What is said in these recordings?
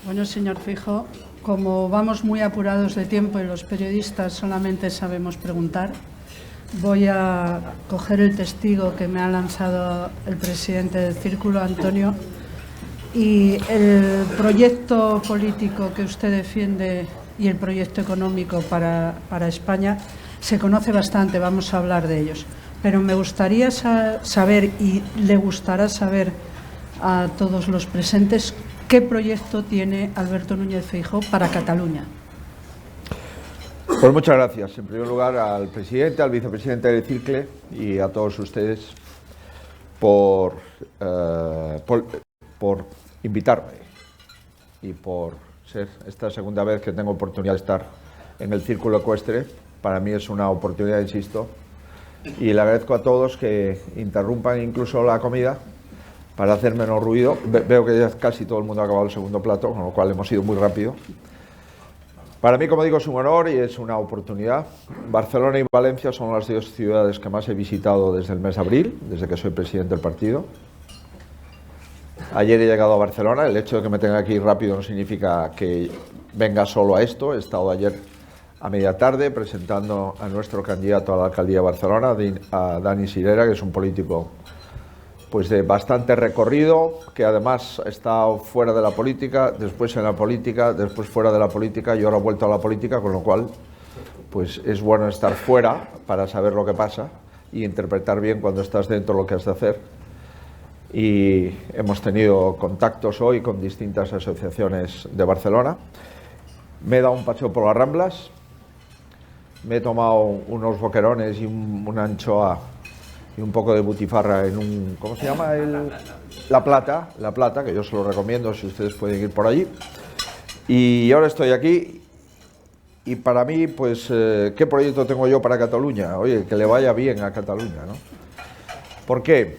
Bueno, señor Feijóo, como vamos muy apurados de tiempo y los periodistas solamente sabemos preguntar, voy a coger el testigo que me ha lanzado el presidente del Círculo, Antonio, y el proyecto político que usted defiende y el proyecto económico para España se conoce bastante, vamos a hablar de ellos. Pero me gustaría saber, y le gustará saber a todos los presentes, ¿qué proyecto tiene Alberto Núñez Feijóo para Cataluña? Pues muchas gracias, en primer lugar, al presidente, al vicepresidente del Círculo y a todos ustedes por invitarme y por ser esta segunda vez que tengo oportunidad de estar en el Círculo Ecuestre. Para mí es una oportunidad, insisto, y le agradezco a todos que interrumpan incluso la comida para hacer menos ruido. Veo que ya casi todo el mundo ha acabado el segundo plato, con lo cual hemos ido muy rápido. Para mí, como digo, es un honor y es una oportunidad. Barcelona y Valencia son las dos ciudades que más he visitado desde el mes de abril, desde que soy presidente del partido. Ayer he llegado a Barcelona. El hecho de que me tenga que ir rápido no significa que venga solo a esto. He estado ayer a media tarde presentando a nuestro candidato a la alcaldía de Barcelona, a Dani Sirera, que es un político pues de bastante recorrido, que además ha estado fuera de la política, después en la política, después fuera de la política y ahora ha vuelto a la política, con lo cual pues es bueno estar fuera para saber lo que pasa y interpretar bien cuando estás dentro lo que has de hacer. Y hemos tenido contactos hoy con distintas asociaciones de Barcelona. Me he dado un paseo por las Ramblas, me he tomado unos boquerones y una anchoa y un poco de butifarra en un... ¿cómo se llama? La Plata, que yo se lo recomiendo si ustedes pueden ir por allí. Y ahora estoy aquí y para mí, pues, ¿qué proyecto tengo yo para Cataluña? Oye, que le vaya bien a Cataluña, ¿no? ¿Por qué?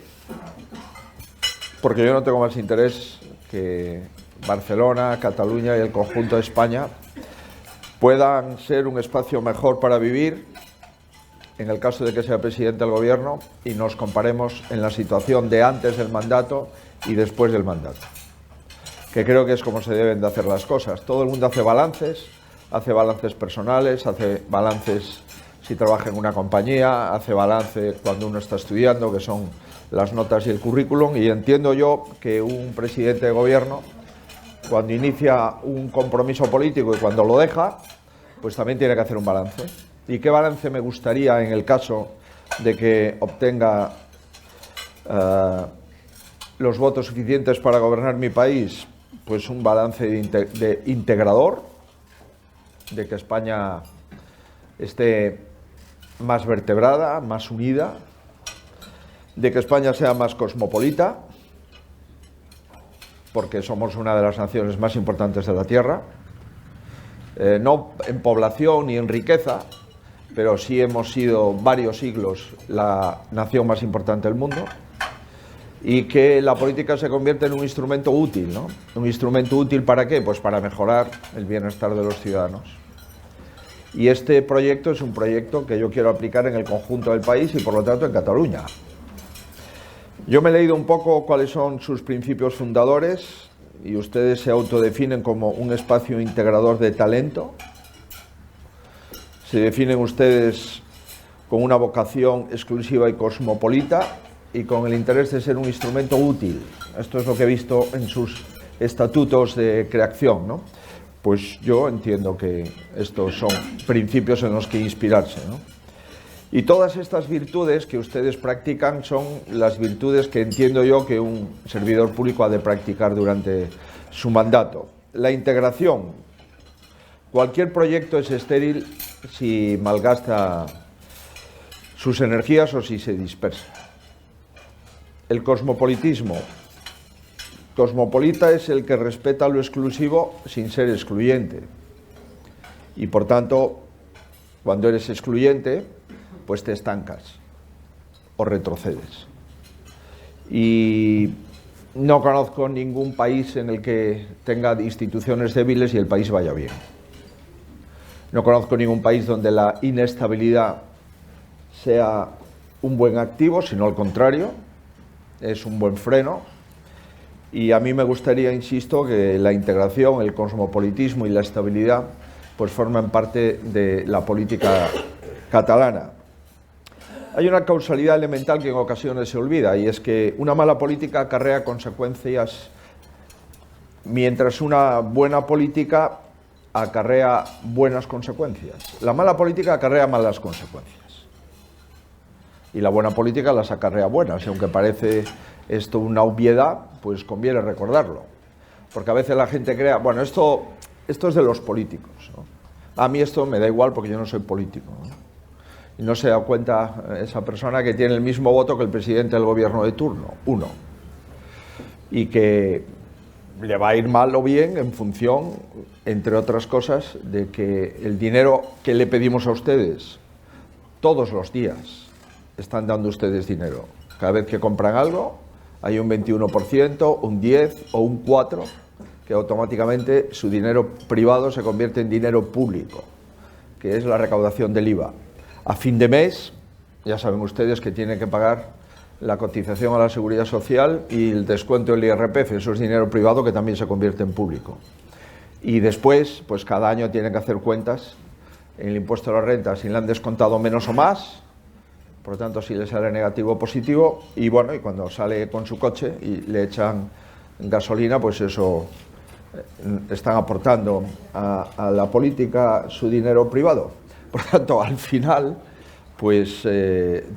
Porque yo no tengo más interés que Barcelona, Cataluña y el conjunto de España puedan ser un espacio mejor para vivir, en el caso de que sea presidente del gobierno, y nos comparemos en la situación de antes del mandato y después del mandato, que creo que es como se deben de hacer las cosas. Todo el mundo hace balances personales, hace balances si trabaja en una compañía, hace balance cuando uno está estudiando, que son las notas y el currículum, y entiendo yo que un presidente de gobierno, cuando inicia un compromiso político y cuando lo deja, pues también tiene que hacer un balance. ¿Y qué balance me gustaría en el caso de que obtenga los votos suficientes para gobernar mi país? Pues un balance de integrador, de que España esté más vertebrada, más unida, de que España sea más cosmopolita, porque somos una de las naciones más importantes de la Tierra, no en población ni en riqueza, pero sí hemos sido varios siglos la nación más importante del mundo, y que la política se convierte en un instrumento útil, ¿no? ¿Un instrumento útil para qué? Pues para mejorar el bienestar de los ciudadanos. Y este proyecto es un proyecto que yo quiero aplicar en el conjunto del país y por lo tanto en Cataluña. Yo me he leído un poco cuáles son sus principios fundadores y ustedes se autodefinen como un espacio integrador de talento. Se definen ustedes con una vocación exclusiva y cosmopolita y con el interés de ser un instrumento útil. Esto es lo que he visto en sus estatutos de creación, ¿no? Pues yo entiendo que estos son principios en los que inspirarse, ¿no? Y todas estas virtudes que ustedes practican son las virtudes que entiendo yo que un servidor público ha de practicar durante su mandato. La integración. Cualquier proyecto es estéril si malgasta sus energías o si se dispersa. El cosmopolitismo. Cosmopolita es el que respeta lo exclusivo sin ser excluyente. Y por tanto, cuando eres excluyente, pues te estancas o retrocedes. Y no conozco ningún país en el que tenga instituciones débiles y el país vaya bien. No conozco ningún país donde la inestabilidad sea un buen activo, sino al contrario, es un buen freno. Y a mí me gustaría, insisto, que la integración, el cosmopolitismo y la estabilidad pues forman parte de la política catalana. Hay una causalidad elemental que en ocasiones se olvida, y es que una mala política acarrea consecuencias, mientras una buena política acarrea buenas consecuencias. La mala política acarrea malas consecuencias y la buena política las acarrea buenas, y aunque parece esto una obviedad, pues conviene recordarlo, porque a veces la gente crea, bueno, esto es de los políticos, ¿no? A mí esto me da igual porque yo no soy político, ¿no? Y no se da cuenta esa persona que tiene el mismo voto que el presidente del gobierno de turno, uno, y que le va a ir mal o bien en función, entre otras cosas, de que el dinero que le pedimos a ustedes todos los días están dando ustedes dinero. Cada vez que compran algo hay un 21%, un 10% o un 4%, que automáticamente su dinero privado se convierte en dinero público, que es la recaudación del IVA. A fin de mes, ya saben ustedes que tienen que pagar la cotización a la Seguridad Social y el descuento del IRPF, eso es dinero privado que también se convierte en público. Y después, pues cada año tienen que hacer cuentas en el impuesto a la renta, si le han descontado menos o más, por lo tanto si le sale negativo o positivo, y bueno, y cuando sale con su coche y le echan gasolina, pues eso están aportando a la política su dinero privado. Por tanto, al final, pues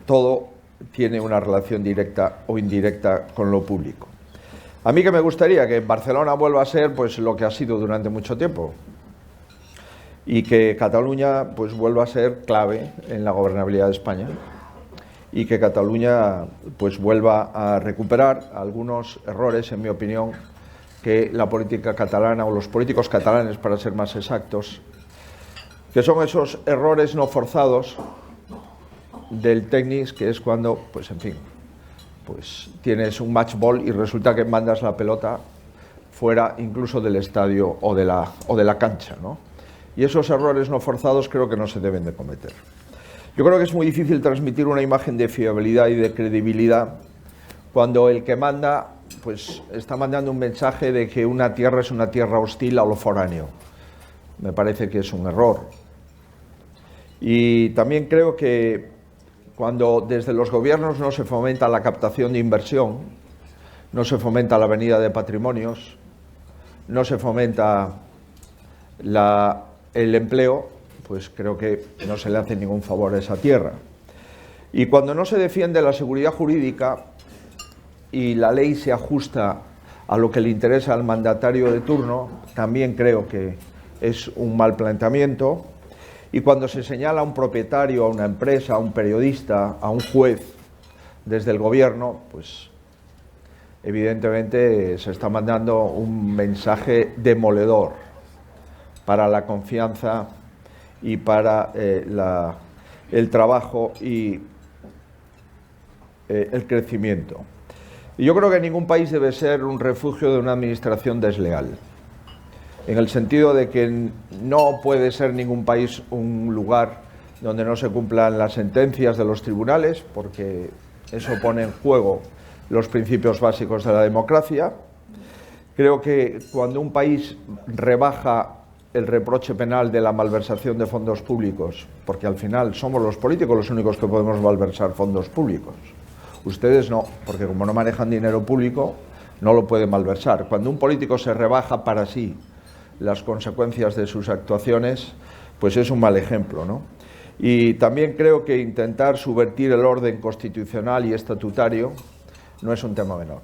todo tiene una relación directa o indirecta con lo público. A mí que me gustaría que Barcelona vuelva a ser pues lo que ha sido durante mucho tiempo, y que Cataluña pues vuelva a ser clave en la gobernabilidad de España, y que Cataluña pues vuelva a recuperar algunos errores, en mi opinión, que la política catalana, o los políticos catalanes, para ser más exactos, que son esos errores no forzados del tenis, que es cuando, pues en fin, pues tienes un match ball y resulta que mandas la pelota fuera incluso del estadio o de la cancha, ¿no? Y esos errores no forzados creo que no se deben de cometer. Yo creo que es muy difícil transmitir una imagen de fiabilidad y de credibilidad cuando el que manda pues está mandando un mensaje de que una tierra es una tierra hostil a lo foráneo. Me parece que es un error. Y también creo que cuando desde los gobiernos no se fomenta la captación de inversión, no se fomenta la venida de patrimonios, no se fomenta el empleo, pues creo que no se le hace ningún favor a esa tierra. Y cuando no se defiende la seguridad jurídica y la ley se ajusta a lo que le interesa al mandatario de turno, también creo que es un mal planteamiento. Y cuando se señala a un propietario, a una empresa, a un periodista, a un juez desde el gobierno, pues evidentemente se está mandando un mensaje demoledor para la confianza y para el trabajo y el crecimiento. Y yo creo que ningún país debe ser un refugio de una administración desleal, en el sentido de que no puede ser ningún país un lugar donde no se cumplan las sentencias de los tribunales, porque eso pone en juego los principios básicos de la democracia. Creo que cuando un país rebaja el reproche penal de la malversación de fondos públicos, porque al final somos los políticos los únicos que podemos malversar fondos públicos. Ustedes no, porque como no manejan dinero público, no lo pueden malversar. Cuando un político se rebaja para sí las consecuencias de sus actuaciones, pues es un mal ejemplo, ¿no? Y también creo que intentar subvertir el orden constitucional y estatutario no es un tema menor.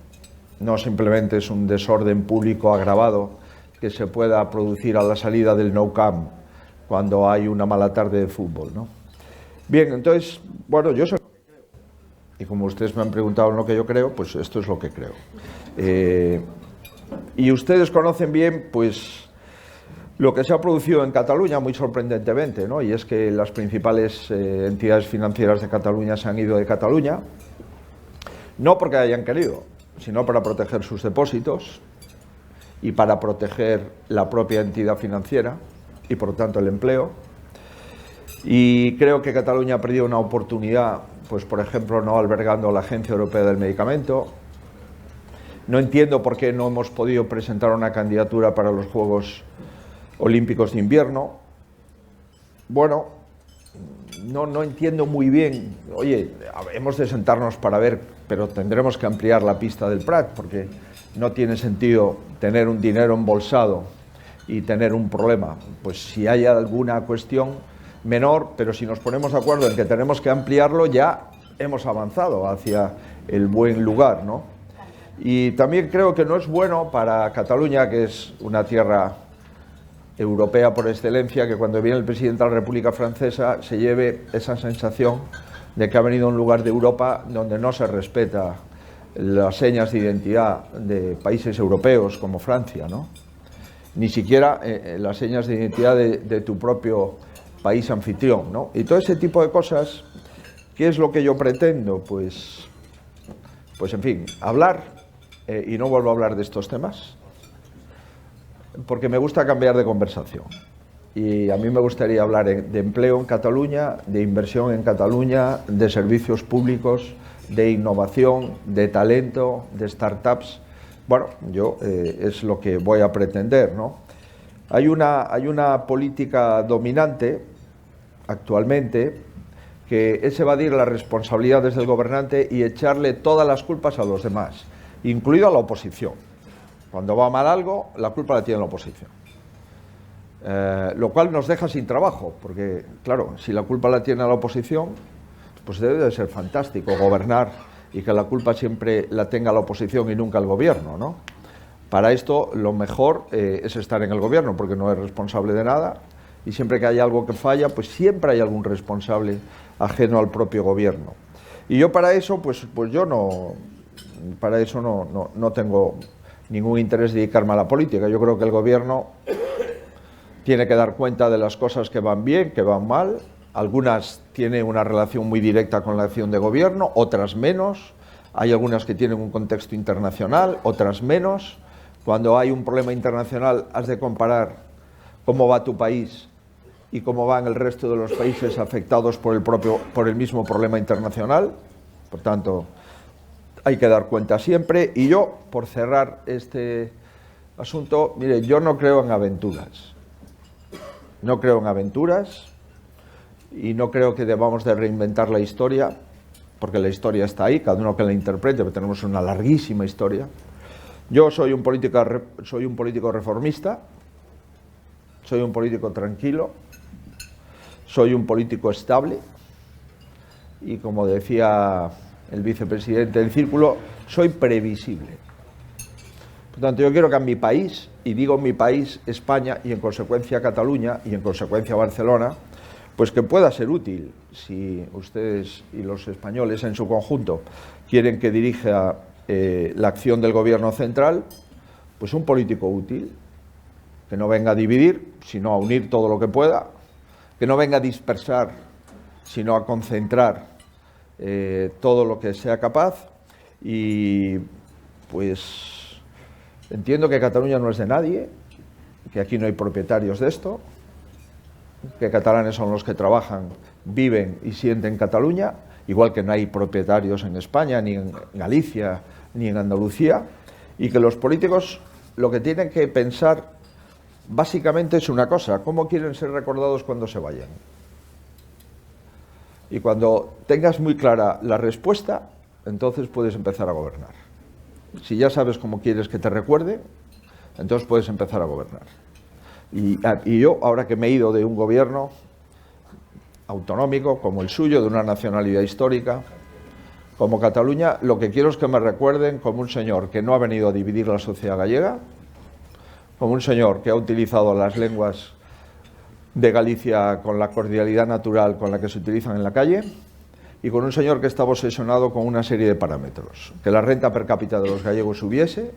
No simplemente es un desorden público agravado que se pueda producir a la salida del Nou Camp cuando hay una mala tarde de fútbol, ¿no? Bien, entonces, bueno, yo soy lo que creo. Y como ustedes me han preguntado lo que yo creo, pues esto es lo que creo. Y ustedes conocen bien, pues, lo que se ha producido en Cataluña, muy sorprendentemente, ¿no? Y es que las principales entidades financieras de Cataluña se han ido de Cataluña, no porque hayan querido, sino para proteger sus depósitos y para proteger la propia entidad financiera y, por lo tanto, el empleo. Y creo que Cataluña ha perdido una oportunidad, pues, por ejemplo, no albergando la Agencia Europea del Medicamento, No entiendo por qué no hemos podido presentar una candidatura para los Juegos Olímpicos de Invierno. Bueno, no entiendo muy bien. Oye, hemos de sentarnos para ver, pero tendremos que ampliar la pista del Prat, porque no tiene sentido tener un dinero embolsado y tener un problema. Pues si hay alguna cuestión menor, pero si nos ponemos de acuerdo en que tenemos que ampliarlo, ya hemos avanzado hacia el buen lugar, ¿no? Y también creo que no es bueno para Cataluña, que es una tierra europea por excelencia, que cuando viene el presidente de la República Francesa se lleve esa sensación de que ha venido a un lugar de Europa donde no se respeta las señas de identidad de países europeos como Francia, ¿no? Ni siquiera las señas de identidad de tu propio país anfitrión, ¿no? Y todo ese tipo de cosas, ¿qué es lo que yo pretendo? Pues en fin, hablar, y no vuelvo a hablar de estos temas, porque me gusta cambiar de conversación. Y a mí me gustaría hablar de empleo en Cataluña, de inversión en Cataluña, de servicios públicos, de innovación, de talento, de startups. Bueno, yo es lo que voy a pretender, ¿no? Hay una política dominante actualmente que es evadir las responsabilidades del gobernante y echarle todas las culpas a los demás, incluido a la oposición. Cuando va mal algo, la culpa la tiene la oposición. Lo cual nos deja sin trabajo, porque, claro, si la culpa la tiene la oposición, pues debe de ser fantástico gobernar y que la culpa siempre la tenga la oposición y nunca el gobierno, ¿no? Para esto, lo mejor es estar en el gobierno, porque no es responsable de nada, y siempre que hay algo que falla, pues siempre hay algún responsable ajeno al propio gobierno. Y yo para eso, pues yo no tengo ningún interés de dedicarme a la política. Yo creo que el gobierno tiene que dar cuenta de las cosas que van bien, que van mal. Algunas tienen una relación muy directa con la acción de gobierno, otras menos. Hay algunas que tienen un contexto internacional, otras menos. Cuando hay un problema internacional, has de comparar cómo va tu país y cómo van el resto de los países afectados por el mismo problema internacional. Por tanto, hay que dar cuenta siempre. Y yo, por cerrar este asunto, mire, yo no creo en aventuras. No creo en aventuras y no creo que debamos de reinventar la historia, porque la historia está ahí, cada uno que la interprete, pero tenemos una larguísima historia. Yo soy un político reformista, soy un político tranquilo, soy un político estable y, como decía el vicepresidente del Círculo, soy previsible. Por tanto, yo quiero que en mi país, y digo mi país, España, y en consecuencia Cataluña, y en consecuencia Barcelona, pues que pueda ser útil, si ustedes y los españoles en su conjunto quieren que dirija la acción del gobierno central, pues un político útil, que no venga a dividir, sino a unir todo lo que pueda, que no venga a dispersar, sino a concentrar todo lo que sea capaz. Y pues entiendo que Cataluña no es de nadie, que aquí no hay propietarios de esto, que catalanes son los que trabajan, viven y sienten Cataluña, igual que no hay propietarios en España, ni en Galicia, ni en Andalucía, y que los políticos lo que tienen que pensar básicamente es una cosa: cómo quieren ser recordados cuando se vayan. Y cuando tengas muy clara la respuesta, entonces puedes empezar a gobernar. Si ya sabes cómo quieres que te recuerde, entonces puedes empezar a gobernar. Y yo, ahora que me he ido de un gobierno autonómico como el suyo, de una nacionalidad histórica como Cataluña, lo que quiero es que me recuerden como un señor que no ha venido a dividir la sociedad gallega, como un señor que ha utilizado las lenguas de Galicia con la cordialidad natural con la que se utilizan en la calle, y con un señor que estaba obsesionado con una serie de parámetros: que la renta per cápita de los gallegos subiese,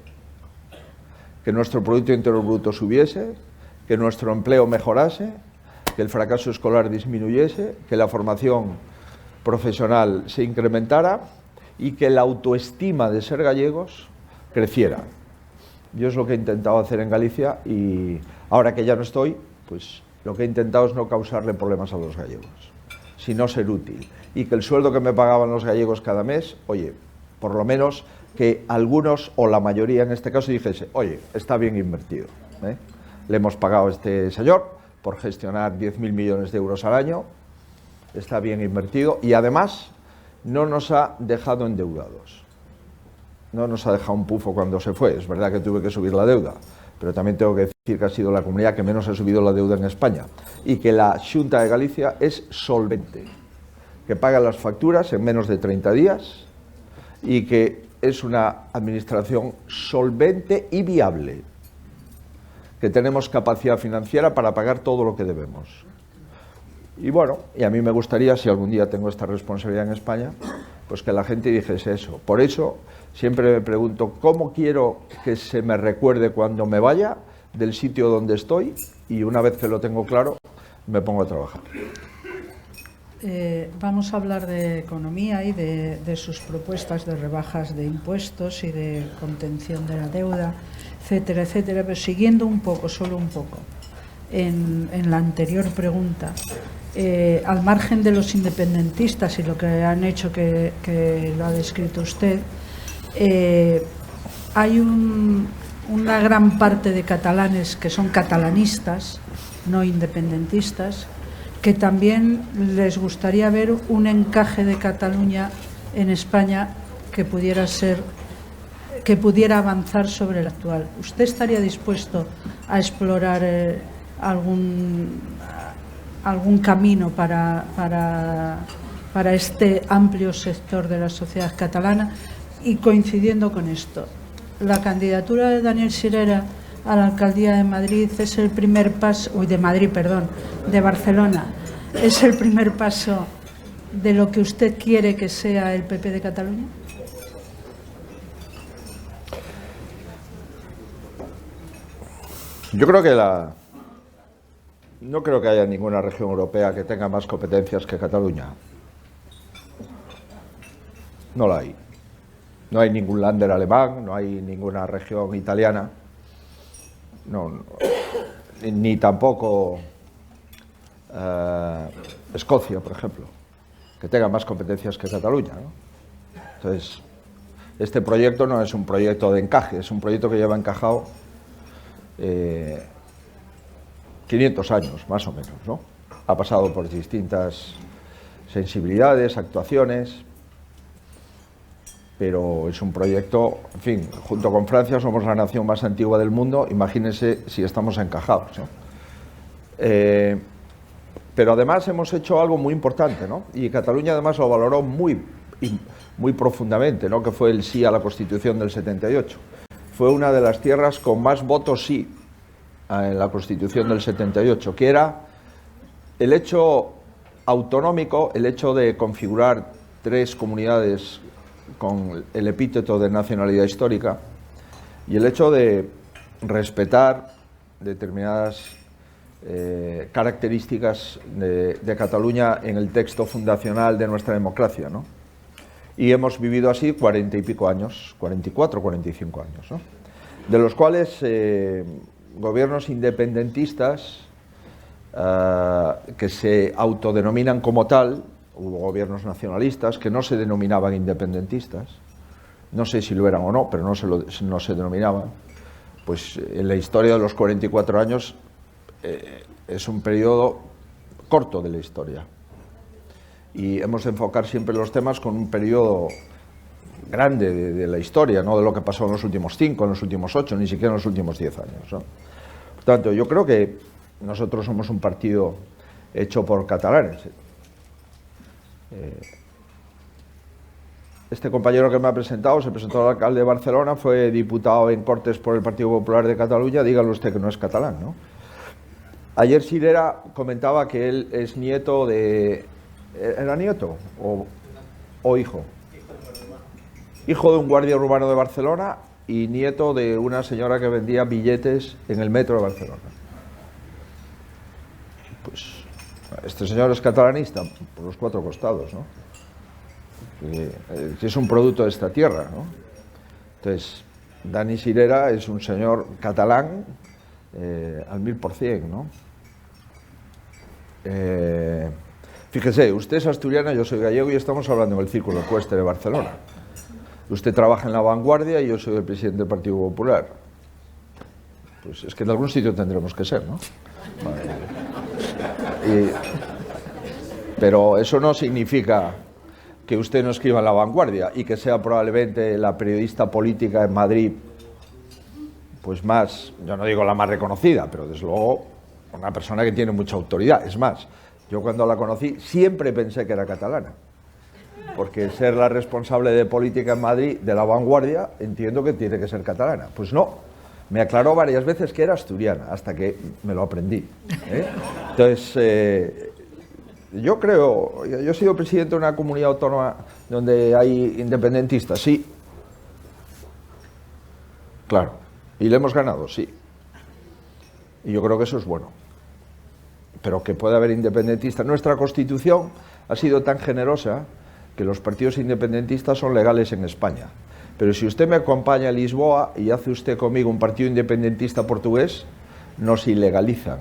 que nuestro Producto Interior Bruto subiese, que nuestro empleo mejorase, que el fracaso escolar disminuyese, que la formación profesional se incrementara y que la autoestima de ser gallegos creciera. Yo es lo que he intentado hacer en Galicia, y ahora que ya no estoy, pues lo que he intentado es no causarle problemas a los gallegos, sino ser útil. Y que el sueldo que me pagaban los gallegos cada mes, oye, por lo menos que algunos, o la mayoría en este caso, dijese, oye, está bien invertido, ¿eh? Le hemos pagado a este señor por gestionar 10.000 millones de euros al año, está bien invertido y además no nos ha dejado endeudados. No nos ha dejado un pufo cuando se fue. Es verdad que tuve que subir la deuda, pero también tengo que decir que ha sido la comunidad que menos ha subido la deuda en España y que la Xunta de Galicia es solvente, que paga las facturas en menos de 30 días y que es una administración solvente y viable, que tenemos capacidad financiera para pagar todo lo que debemos. Y bueno, y a mí me gustaría, si algún día tengo esta responsabilidad en España, pues que la gente dijese eso. Por eso siempre me pregunto, ¿cómo quiero que se me recuerde cuando me vaya del sitio donde estoy? Y una vez que lo tengo claro, me pongo a trabajar. Vamos a hablar de economía y de sus propuestas de rebajas de impuestos y de contención de la deuda, etcétera, etcétera, pero siguiendo un poco, solo un poco, en la anterior pregunta, al margen de los independentistas y lo que han hecho que lo ha descrito usted, hay una gran parte de catalanes que son catalanistas, no independentistas, que también les gustaría ver un encaje de Cataluña en España que pudiera avanzar sobre el actual. ¿Usted estaría dispuesto a explorar algún camino para este amplio sector de la sociedad catalana? Y coincidiendo con esto, la candidatura de Daniel Sirera a la alcaldía de Madrid es el primer paso, de Barcelona, es el primer paso de lo que usted quiere que sea el PP de Cataluña. Yo creo que no creo que haya ninguna región europea que tenga más competencias que Cataluña. No la hay. No hay ningún Länder alemán, no hay ninguna región italiana. No, ni tampoco Escocia, por ejemplo, que tenga más competencias que Cataluña, ¿no? Entonces, este proyecto no es un proyecto de encaje, es un proyecto que lleva encajado 500 años, más o menos, ¿no? Ha pasado por distintas sensibilidades, actuaciones, pero es un proyecto, en fin, junto con Francia somos la nación más antigua del mundo, imagínense si estamos encajados, ¿no? Pero además hemos hecho algo muy importante, ¿no? Y Cataluña además lo valoró muy profundamente, ¿no? Que fue el sí a la Constitución del 78. Fue una de las tierras con más votos sí en la Constitución del 78, que era el hecho autonómico, el hecho de configurar 3 comunidades con el epíteto de nacionalidad histórica y el hecho de respetar determinadas características de Cataluña en el texto fundacional de nuestra democracia, ¿no? Y hemos vivido así 40 y pico años, 44, 45 años, ¿no? De los cuales gobiernos independentistas que se autodenominan como tal. Hubo gobiernos nacionalistas que no se denominaban independentistas, no sé si lo eran o no, pero no se denominaban. Pues en la historia de los 44 años es un periodo corto de la historia. Y hemos de enfocar siempre los temas con un periodo grande de la historia, no de lo que pasó en los últimos 5, en los últimos 8, ni siquiera en los últimos 10 años, ¿no? Por tanto, yo creo que nosotros somos un partido hecho por catalanes. Este compañero que me ha presentado, se presentó al alcalde de Barcelona, fue diputado en Cortes por el Partido Popular de Cataluña, dígalo usted que no es catalán, ¿no? Ayer Sirera comentaba que él es nieto de... ¿Era nieto o hijo? Hijo de un guardia urbano de Barcelona y nieto de una señora que vendía billetes en el metro de Barcelona. Pues este señor es catalanista por los 4 costados, ¿no? Que es un producto de esta tierra, ¿no? Entonces, Dani Sirera es un señor catalán al 1000%, ¿no? Fíjese, usted es asturiana, yo soy gallego y estamos hablando en el Círculo Ecuestre de Barcelona. Usted trabaja en La Vanguardia y yo soy el presidente del Partido Popular. Pues es que en algún sitio tendremos que ser, ¿no? Pero eso no significa que usted no escriba en La Vanguardia y que sea probablemente la periodista política en Madrid, pues más, yo no digo la más reconocida, pero desde luego una persona que tiene mucha autoridad. Es más, yo cuando la conocí siempre pensé que era catalana, porque ser la responsable de política en Madrid de La Vanguardia entiendo que tiene que ser catalana. Pues no, me aclaró varias veces que era asturiana, hasta que me lo aprendí, ¿eh? Entonces, yo creo, yo he sido presidente de una comunidad autónoma donde hay independentistas, sí, claro, y le hemos ganado, sí, y yo creo que eso es bueno, pero que puede haber independentistas. Nuestra Constitución ha sido tan generosa que los partidos independentistas son legales en España, pero si usted me acompaña a Lisboa y hace usted conmigo un partido independentista portugués, nos ilegalizan.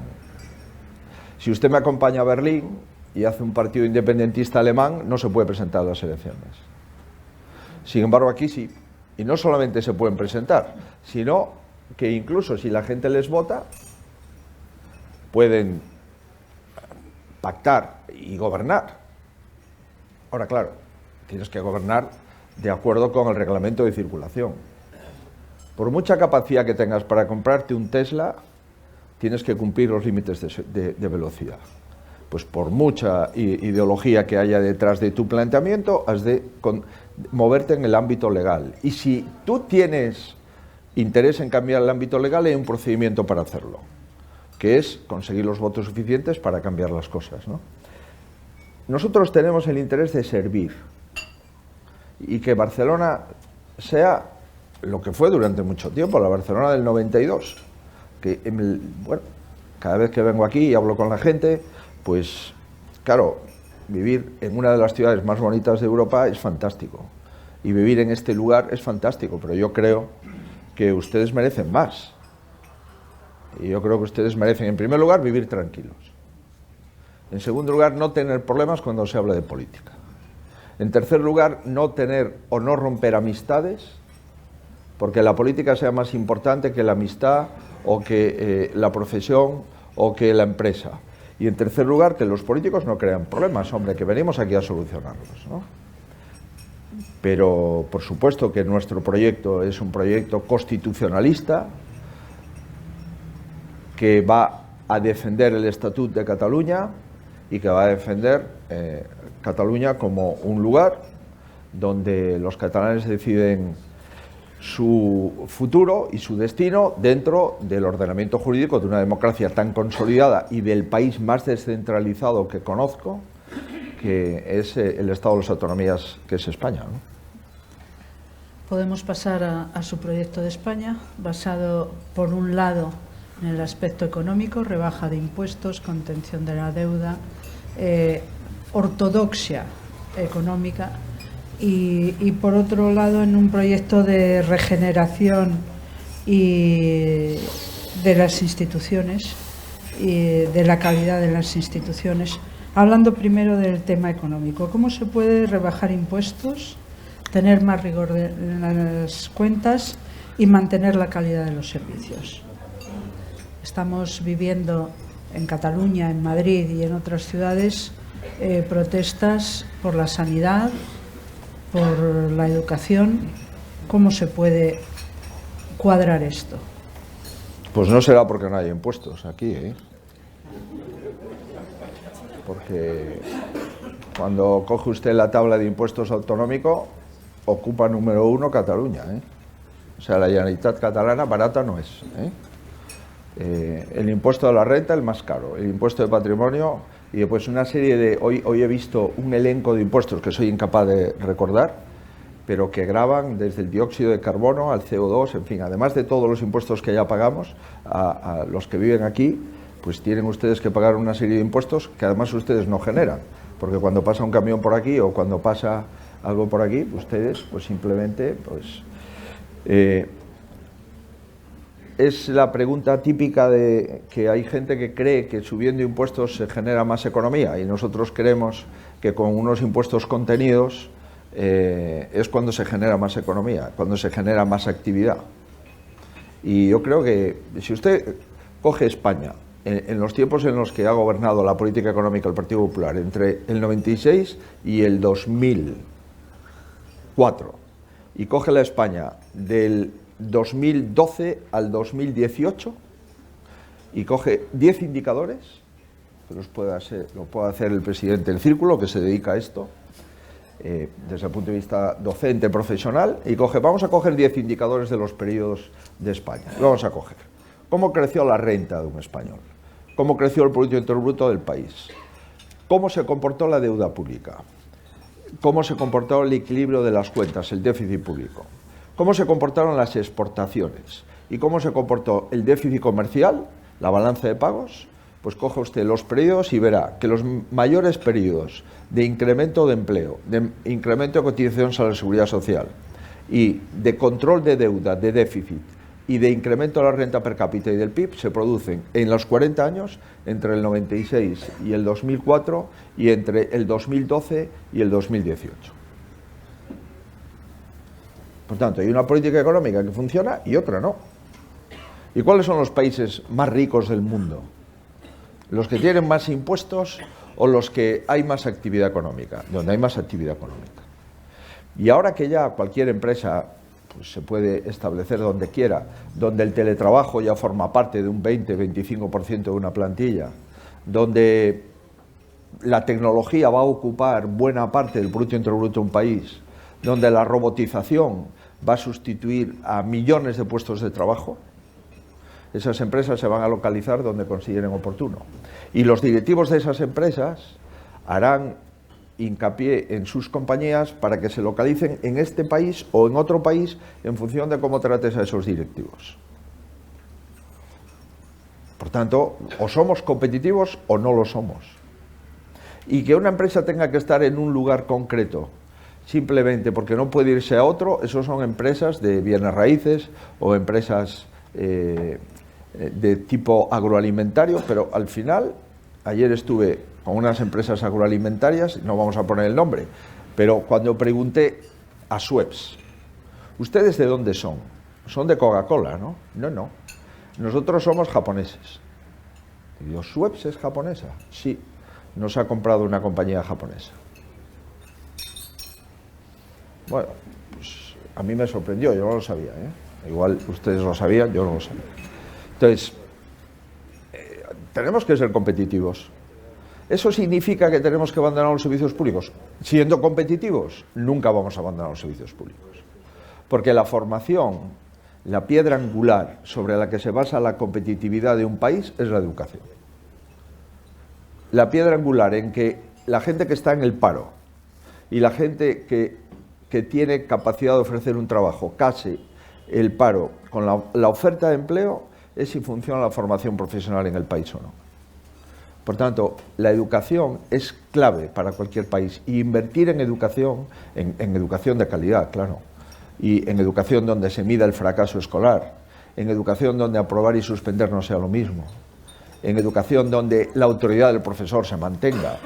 Si usted me acompaña a Berlín y hace un partido independentista alemán, no se puede presentar a las elecciones. Sin embargo, aquí sí. Y no solamente se pueden presentar, sino que incluso si la gente les vota, pueden pactar y gobernar. Ahora, claro, tienes que gobernar de acuerdo con el reglamento de circulación. Por mucha capacidad que tengas para comprarte un Tesla, tienes que cumplir los límites de velocidad. Pues por mucha ideología que haya detrás de tu planteamiento, has de moverte en el ámbito legal. Y si tú tienes interés en cambiar el ámbito legal, hay un procedimiento para hacerlo, que es conseguir los votos suficientes para cambiar las cosas, ¿no? Nosotros tenemos el interés de servir y que Barcelona sea lo que fue durante mucho tiempo, la Barcelona del 92, que bueno, cada vez que vengo aquí y hablo con la gente, pues claro, vivir en una de las ciudades más bonitas de Europa es fantástico y vivir en este lugar es fantástico, pero yo creo que ustedes merecen más y yo creo que ustedes merecen, en primer lugar, vivir tranquilos, en segundo lugar, no tener problemas cuando se habla de política, en tercer lugar, no tener o no romper amistades, porque la política sea más importante que la amistad o que la profesión o que la empresa. Y en tercer lugar, que los políticos no crean problemas, hombre, que venimos aquí a solucionarlos, ¿no? Pero, por supuesto, que nuestro proyecto es un proyecto constitucionalista que va a defender el Estatut de Cataluña y que va a defender Cataluña como un lugar donde los catalanes deciden su futuro y su destino dentro del ordenamiento jurídico de una democracia tan consolidada y del país más descentralizado que conozco, que es el Estado de las Autonomías, que es España, ¿no? Podemos pasar a su proyecto de España, basado, por un lado, en el aspecto económico, rebaja de impuestos, contención de la deuda, ortodoxia económica, y por otro lado en un proyecto de regeneración y de las instituciones y de la calidad de las instituciones. Hablando primero del tema económico, ¿cómo se puede rebajar impuestos, tener más rigor en las cuentas y mantener la calidad de los servicios? Estamos viviendo en Cataluña, en Madrid y en otras ciudades protestas por la sanidad, por la educación. ¿Cómo se puede cuadrar esto? Pues no será porque no haya impuestos aquí, ¿eh? Porque cuando coge usted la tabla de impuestos autonómico, ocupa número 1 Cataluña, ¿eh? O sea, la Generalitat catalana barata no es, ¿eh? El impuesto de la renta, el más caro, el impuesto de patrimonio y después una serie de... Hoy he visto un elenco de impuestos que soy incapaz de recordar, pero que gravan desde el dióxido de carbono al CO2, en fin, además de todos los impuestos que ya pagamos, a los que viven aquí, pues tienen ustedes que pagar una serie de impuestos que además ustedes no generan, porque cuando pasa un camión por aquí o cuando pasa algo por aquí, ustedes pues simplemente pues... es la pregunta típica de que hay gente que cree que subiendo impuestos se genera más economía y nosotros creemos que con unos impuestos contenidos es cuando se genera más economía, cuando se genera más actividad. Y yo creo que si usted coge España, en los tiempos en los que ha gobernado la política económica el Partido Popular, entre el 96 y el 2004, y coge la España del 2012 al 2018, y coge 10 indicadores, que lo puede hacer el presidente del Círculo, que se dedica a esto, desde el punto de vista docente, profesional, y vamos a coger 10 indicadores de los periodos de España. Lo vamos a coger. ¿Cómo creció la renta de un español? ¿Cómo creció el Producto Interior Bruto del país? ¿Cómo se comportó la deuda pública? ¿Cómo se comportó el equilibrio de las cuentas, el déficit público? ¿Cómo se comportaron las exportaciones? ¿Y cómo se comportó el déficit comercial, la balanza de pagos? Pues coja usted los periodos y verá que los mayores periodos de incremento de empleo, de incremento de cotizaciones a la seguridad social y de control de deuda, de déficit y de incremento de la renta per cápita y del PIB se producen en los 40 años entre el 96 y el 2004 y entre el 2012 y el 2018. Por tanto, hay una política económica que funciona y otra no. ¿Y cuáles son los países más ricos del mundo? ¿Los que tienen más impuestos o los que hay más actividad económica? Donde hay más actividad económica. Y ahora que ya cualquier empresa pues, se puede establecer donde quiera, donde el teletrabajo ya forma parte de un 20-25% de una plantilla, donde la tecnología va a ocupar buena parte del Producto Interior Bruto de un país, donde la robotización va a sustituir a millones de puestos de trabajo, esas empresas se van a localizar donde consideren oportuno. Y los directivos de esas empresas harán hincapié en sus compañías para que se localicen en este país o en otro país en función de cómo trates a esos directivos. Por tanto, o somos competitivos o no lo somos. Y que una empresa tenga que estar en un lugar concreto simplemente porque no puede irse a otro, eso son empresas de bienes raíces o empresas de tipo agroalimentario, pero al final, ayer estuve con unas empresas agroalimentarias, no vamos a poner el nombre, pero cuando pregunté a Schweppes, ¿ustedes de dónde son? Son de Coca-Cola, ¿no? No, nosotros somos japoneses. Y digo, ¿Schweppes es japonesa? Sí, nos ha comprado una compañía japonesa. Bueno, pues a mí me sorprendió, yo no lo sabía, ¿eh? Igual ustedes lo sabían, yo no lo sabía. Entonces, tenemos que ser competitivos. ¿Eso significa que tenemos que abandonar los servicios públicos? Siendo competitivos, nunca vamos a abandonar los servicios públicos. Porque la formación, la piedra angular sobre la que se basa la competitividad de un país es la educación. La piedra angular en que la gente que está en el paro y la gente que tiene capacidad de ofrecer un trabajo case el paro con la oferta de empleo es si funciona la formación profesional en el país o no. Por tanto, la educación es clave para cualquier país y invertir en educación de calidad, claro, y en educación donde se mida el fracaso escolar, en educación donde aprobar y suspender no sea lo mismo, en educación donde la autoridad del profesor se mantenga,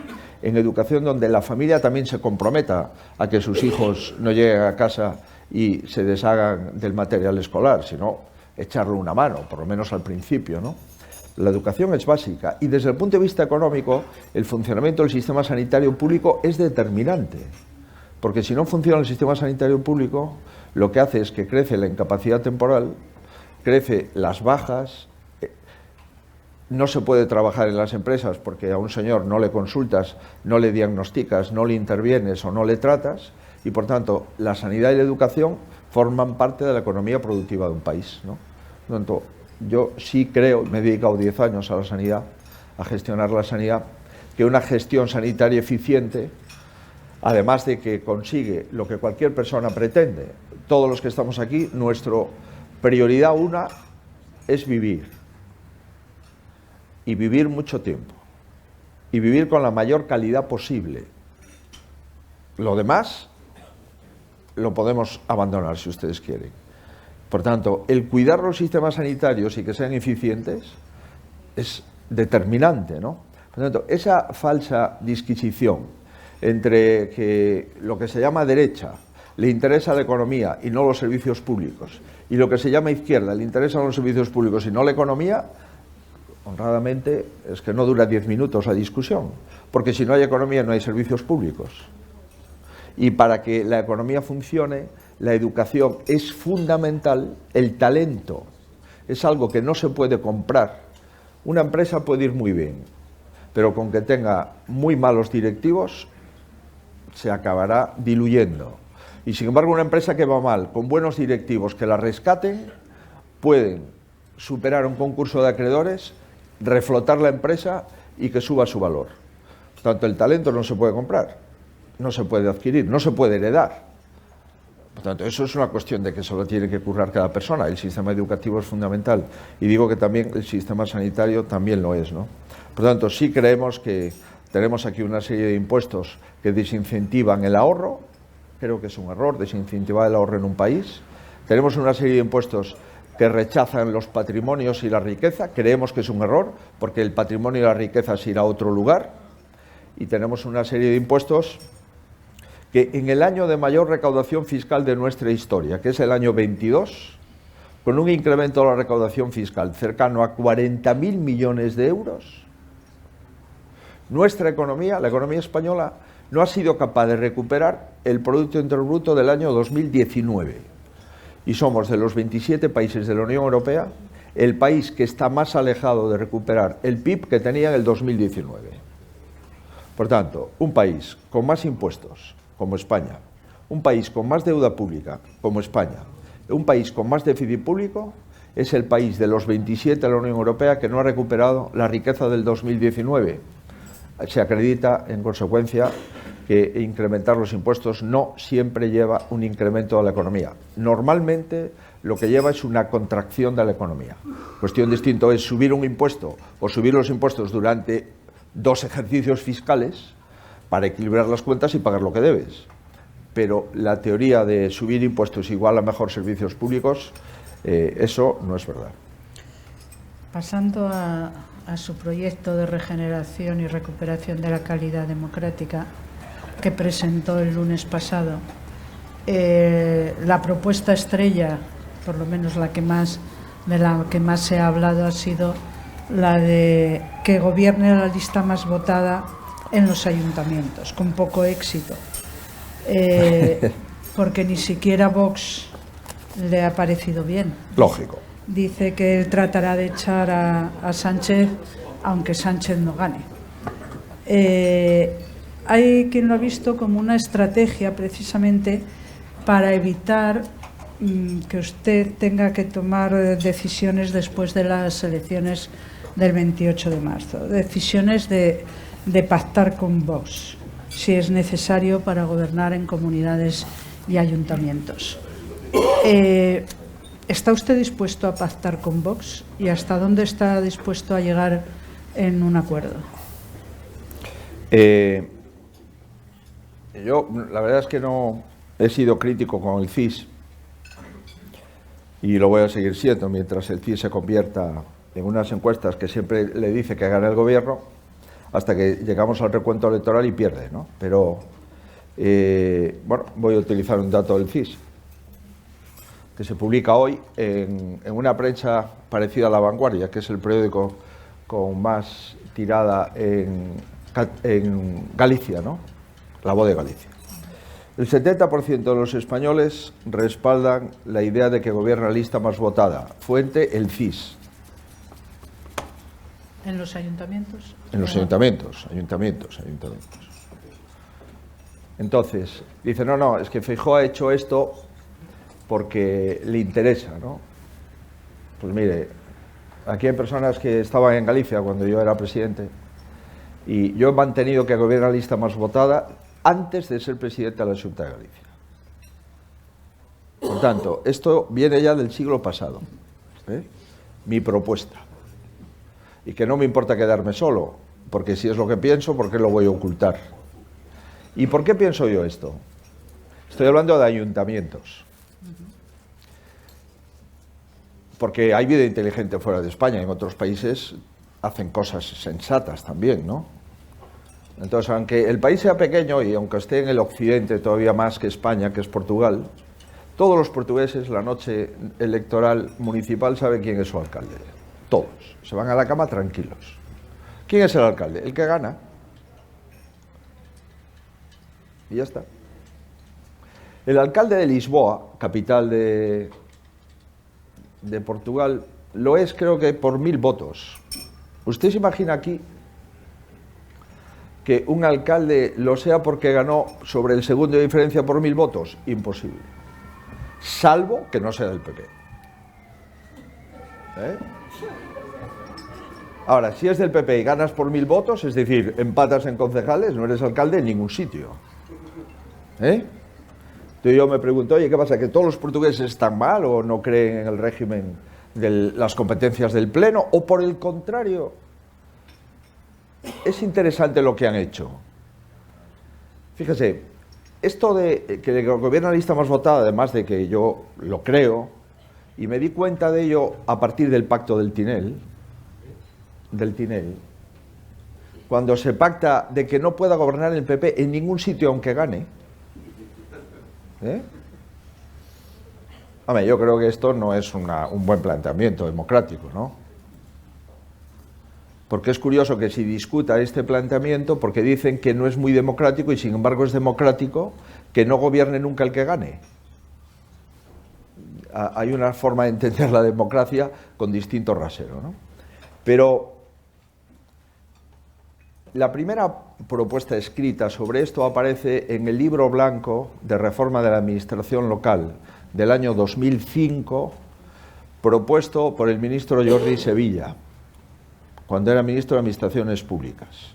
en educación donde la familia también se comprometa a que sus hijos no lleguen a casa y se deshagan del material escolar, sino echarle una mano, por lo menos al principio, ¿no? La educación es básica y desde el punto de vista económico el funcionamiento del sistema sanitario público es determinante, porque si no funciona el sistema sanitario público lo que hace es que crece la incapacidad temporal, crece las bajas, no se puede trabajar en las empresas porque a un señor no le consultas, no le diagnosticas, no le intervienes o no le tratas y por tanto la sanidad y la educación forman parte de la economía productiva de un país, ¿no? Por tanto, yo sí creo, me he dedicado 10 años a la sanidad, a gestionar la sanidad, que una gestión sanitaria eficiente, además de que consigue lo que cualquier persona pretende, todos los que estamos aquí, nuestra prioridad una es vivir. Y vivir mucho tiempo. Y vivir con la mayor calidad posible. Lo demás lo podemos abandonar si ustedes quieren. Por tanto, el cuidar los sistemas sanitarios y que sean eficientes es determinante, ¿no? Por tanto, esa falsa disquisición entre que lo que se llama derecha le interesa la economía y no los servicios públicos, y lo que se llama izquierda le interesan los servicios públicos y no la economía, honradamente es que no dura 10 minutos la discusión, porque si no hay economía no hay servicios públicos. Y para que la economía funcione, la educación es fundamental, el talento es algo que no se puede comprar. Una empresa puede ir muy bien, pero con que tenga muy malos directivos se acabará diluyendo. Y sin embargo, una empresa que va mal, con buenos directivos que la rescaten, pueden superar un concurso de acreedores, reflotar la empresa y que suba su valor. Por tanto, el talento no se puede comprar, no se puede adquirir, no se puede heredar. Por tanto, eso es una cuestión de que solo tiene que currar cada persona. El sistema educativo es fundamental y digo que también el sistema sanitario también lo es, ¿no? Por tanto, sí creemos que tenemos aquí una serie de impuestos que desincentivan el ahorro. Creo que es un error desincentivar el ahorro en un país. Tenemos una serie de impuestos que rechazan los patrimonios y la riqueza. Creemos que es un error porque el patrimonio y la riqueza se irá a otro lugar. Y tenemos una serie de impuestos que en el año de mayor recaudación fiscal de nuestra historia, que es el año 22, con un incremento de la recaudación fiscal cercano a 40.000 millones de euros, nuestra economía, la economía española, no ha sido capaz de recuperar el Producto Interior Bruto del año 2019. Y somos de los 27 países de la Unión Europea el país que está más alejado de recuperar el PIB que tenía en el 2019. Por tanto, un país con más impuestos, como España, un país con más deuda pública, como España, un país con más déficit público, es el país de los 27 de la Unión Europea que no ha recuperado la riqueza del 2019. Se acredita, en consecuencia, que incrementar los impuestos no siempre lleva un incremento de la economía. Normalmente lo que lleva es una contracción de la economía. Cuestión distinta es subir un impuesto o subir los impuestos durante 2 ejercicios fiscales para equilibrar las cuentas y pagar lo que debes. Pero la teoría de subir impuestos igual a mejor servicios públicos, eso no es verdad. Pasando a su proyecto de regeneración y recuperación de la calidad democrática que presentó el lunes pasado, la propuesta estrella, por lo menos de la que más se ha hablado, ha sido la de que gobierne la lista más votada en los ayuntamientos, con poco éxito, porque ni siquiera Vox le ha parecido bien. Lógico. Dice que él tratará de echar a Sánchez, aunque Sánchez no gane. Hay quien lo ha visto como una estrategia precisamente para evitar que usted tenga que tomar decisiones después de las elecciones del 28 de marzo, decisiones de pactar con Vox, si es necesario para gobernar en comunidades y ayuntamientos. ¿Está usted dispuesto a pactar con Vox y hasta dónde está dispuesto a llegar en un acuerdo? Yo, la verdad es que no he sido crítico con el CIS y lo voy a seguir siendo mientras el CIS se convierta en unas encuestas que siempre le dice que gana el gobierno, hasta que llegamos al recuento electoral y pierde, ¿no? Pero, bueno, voy a utilizar un dato del CIS, que se publica hoy en una prensa parecida a La Vanguardia, que es el periódico con más tirada en Galicia, ¿no? La Voz de Galicia. El 70% de los españoles respaldan la idea de que gobierna la lista más votada. Fuente, el CIS. ¿En los ayuntamientos? En los ayuntamientos. Entonces, dice, no, es que Feijóo ha hecho esto porque le interesa, ¿no? Pues mire, aquí hay personas que estaban en Galicia cuando yo era presidente y yo he mantenido que gobierna la lista más votada antes de ser presidente de la Xunta de Galicia. Por tanto, esto viene ya del siglo pasado, mi propuesta. Y que no me importa quedarme solo, porque si es lo que pienso, ¿por qué lo voy a ocultar? ¿Y por qué pienso yo esto? Estoy hablando de ayuntamientos. Porque hay vida inteligente fuera de España, en otros países hacen cosas sensatas también, ¿no? Entonces, aunque el país sea pequeño y aunque esté en el occidente todavía más que España, que es Portugal, todos los portugueses la noche electoral municipal saben quién es su alcalde. Todos. Se van a la cama tranquilos. ¿Quién es el alcalde? El que gana. Y ya está. El alcalde de Lisboa, capital de Portugal, lo es creo que por 1000 votos. ¿Usted se imagina aquí que un alcalde lo sea porque ganó sobre el segundo de diferencia por 1000 votos? Imposible. Salvo que no sea del PP. Ahora, si es del PP y ganas por 1000 votos, es decir, empatas en concejales, no eres alcalde en ningún sitio. Entonces yo me pregunto, oye, ¿qué pasa? ¿Que todos los portugueses están mal o no creen en el régimen de las competencias del Pleno? ¿O por el contrario? Es interesante lo que han hecho. Fíjese, esto de que el gobierno la lista más votada, además de que yo lo creo, y me di cuenta de ello a partir del pacto del Tinel, cuando se pacta de que no pueda gobernar el PP en ningún sitio aunque gane. Hombre, yo creo que esto no es un buen planteamiento democrático, ¿no? Porque es curioso que se discuta este planteamiento porque dicen que no es muy democrático y sin embargo es democrático que no gobierne nunca el que gane. Hay una forma de entender la democracia con distinto rasero, ¿no? Pero la primera propuesta escrita sobre esto aparece en el libro blanco de reforma de la administración local del año 2005, propuesto por el ministro Jordi Sevilla, cuando era ministro de Administraciones Públicas.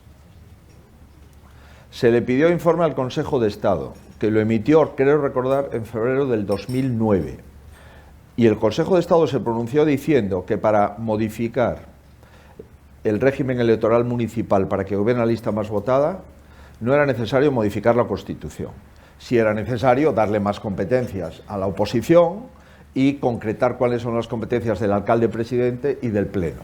Se le pidió informe al Consejo de Estado, que lo emitió, creo recordar, en febrero del 2009. Y el Consejo de Estado se pronunció diciendo que para modificar el régimen electoral municipal para que hubiera una lista más votada, no era necesario modificar la Constitución. Sí era necesario darle más competencias a la oposición y concretar cuáles son las competencias del alcalde presidente y del Pleno.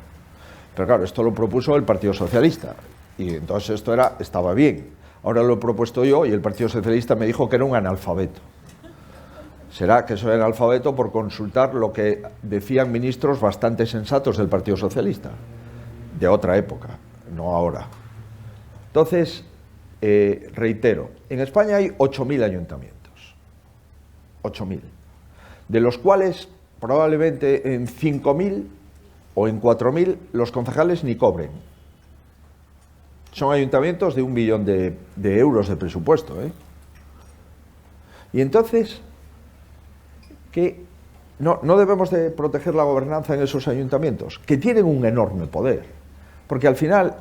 Pero claro, esto lo propuso el Partido Socialista y entonces esto estaba bien. Ahora lo he propuesto yo y el Partido Socialista me dijo que era un analfabeto. Será que soy analfabeto por consultar lo que decían ministros bastante sensatos del Partido Socialista, de otra época, no ahora. Entonces, reitero, en España hay 8.000 ayuntamientos, 8.000, de los cuales probablemente en 5.000 o en 4.000 los concejales ni cobren. Son ayuntamientos de 1 billón de euros de presupuesto, Y entonces, ¿qué? No debemos de proteger la gobernanza en esos ayuntamientos, que tienen un enorme poder, porque al final,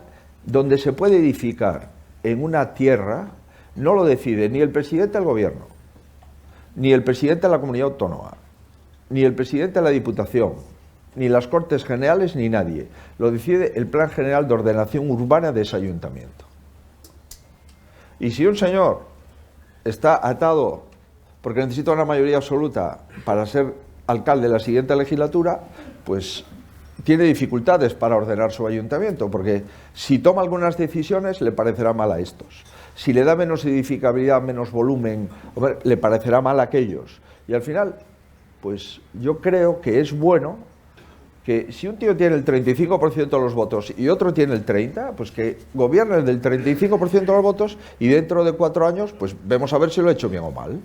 donde se puede edificar en una tierra, no lo decide ni el presidente del gobierno, ni el presidente de la comunidad autónoma, ni el presidente de la Diputación, ni las Cortes Generales, ni nadie. Lo decide el Plan General de Ordenación Urbana de ese ayuntamiento. Y si un señor está atado porque necesita una mayoría absoluta para ser alcalde de la siguiente legislatura, pues tiene dificultades para ordenar su ayuntamiento, porque si toma algunas decisiones le parecerá mal a estos. Si le da menos edificabilidad, menos volumen, le parecerá mal a aquellos. Y al final, pues yo creo que es bueno que si un tío tiene el 35% de los votos y otro tiene el 30%, pues que gobierne el del 35% de los votos y dentro de 4 años, pues vemos a ver si lo ha hecho bien o mal.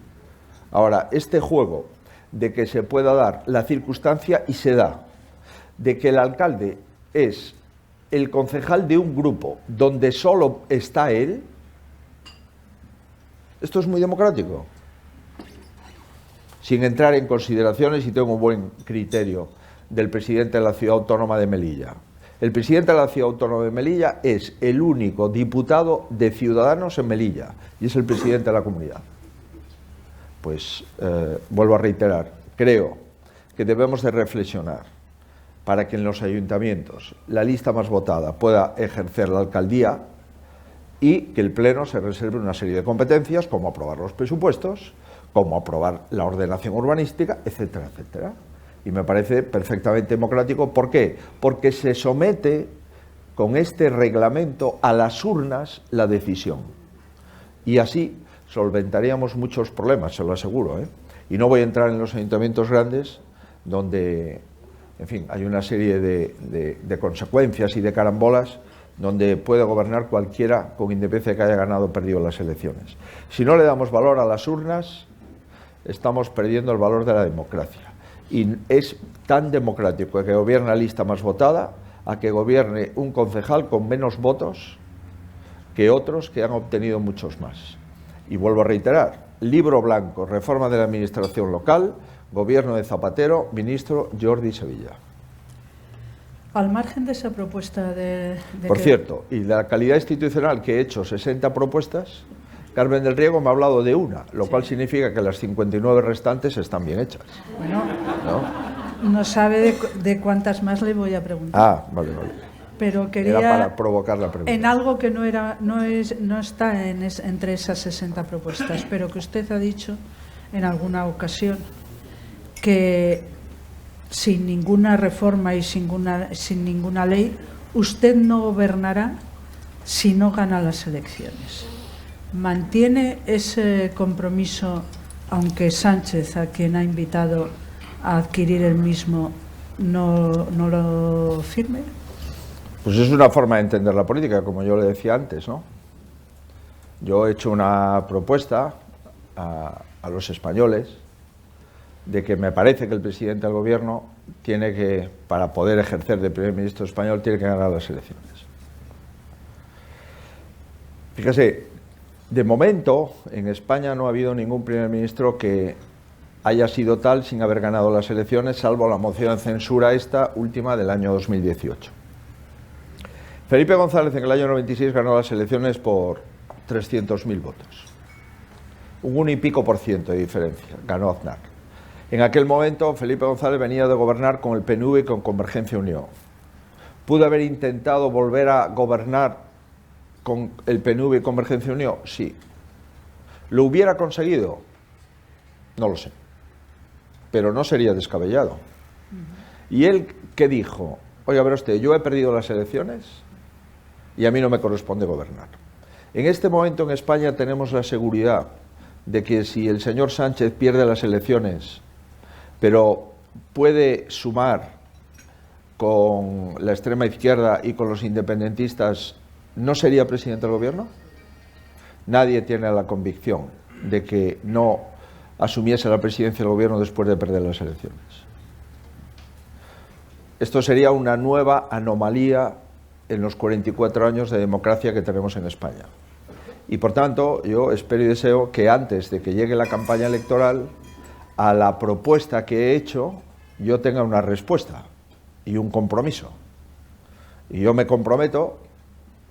Ahora, este juego de que se pueda dar la circunstancia, y se da, de que el alcalde es el concejal de un grupo donde solo está él, esto es muy democrático. Sin entrar en consideraciones, y tengo un buen criterio, del presidente de la Ciudad Autónoma de Melilla. El presidente de la Ciudad Autónoma de Melilla es el único diputado de Ciudadanos en Melilla y es el presidente de la comunidad. Pues vuelvo a reiterar, creo que debemos de reflexionar para que en los ayuntamientos la lista más votada pueda ejercer la alcaldía y que el Pleno se reserve una serie de competencias, como aprobar los presupuestos, como aprobar la ordenación urbanística, etcétera, etcétera. Y me parece perfectamente democrático. ¿Por qué? Porque se somete con este reglamento a las urnas la decisión. Y así solventaríamos muchos problemas, se lo aseguro, ¿eh? Y no voy a entrar en los ayuntamientos grandes, donde, en fin, hay una serie de consecuencias y de carambolas, donde puede gobernar cualquiera con independencia de que haya ganado o perdido las elecciones. Si no le damos valor a las urnas, estamos perdiendo el valor de la democracia. Y es tan democrático que gobierne la lista más votada a que gobierne un concejal con menos votos que otros que han obtenido muchos más. Y vuelvo a reiterar, libro blanco, reforma de la administración local, gobierno de Zapatero, ministro Jordi Sevilla. Al margen de esa propuesta Por cierto, y de la calidad institucional, que he hecho 60 propuestas, Carmen del Riego me ha hablado de una, lo cual significa que las 59 restantes están bien hechas. Bueno, ¿no? No sabe de cuántas más le voy a preguntar. Ah, vale. Pero quería, era para provocar la pregunta. En algo que no está entre esas 60 propuestas, pero que usted ha dicho en alguna ocasión que sin ninguna reforma y sin ninguna ley, usted no gobernará si no gana las elecciones. ¿Mantiene ese compromiso, aunque Sánchez, a quien ha invitado a adquirir el mismo, no lo firme? Pues es una forma de entender la política, como yo le decía antes, ¿no? Yo he hecho una propuesta a los españoles de que me parece que el presidente del gobierno tiene que, para poder ejercer de primer ministro español, tiene que ganar las elecciones. Fíjese, de momento en España no ha habido ningún primer ministro que haya sido tal sin haber ganado las elecciones, salvo la moción de censura esta última del año 2018. Felipe González en el año 96 ganó las elecciones por 300.000 votos. Un 1 y pico % de diferencia, ganó Aznar. En aquel momento Felipe González venía de gobernar con el PNV y con Convergencia y Unió. ¿Pudo haber intentado volver a gobernar con el PNV y Convergencia y Unió? Sí. ¿Lo hubiera conseguido? No lo sé. Pero no sería descabellado. ¿Y él qué dijo? Oiga, ver usted, yo he perdido las elecciones y a mí no me corresponde gobernar. En este momento en España tenemos la seguridad de que si el señor Sánchez pierde las elecciones, pero puede sumar con la extrema izquierda y con los independentistas, ¿no sería presidente del gobierno? Nadie tiene la convicción de que no asumiese la presidencia del gobierno después de perder las elecciones. Esto sería una nueva anomalía en los 44 años de democracia que tenemos en España. Y por tanto, yo espero y deseo que antes de que llegue la campaña electoral, a la propuesta que he hecho, yo tenga una respuesta y un compromiso. Y yo me comprometo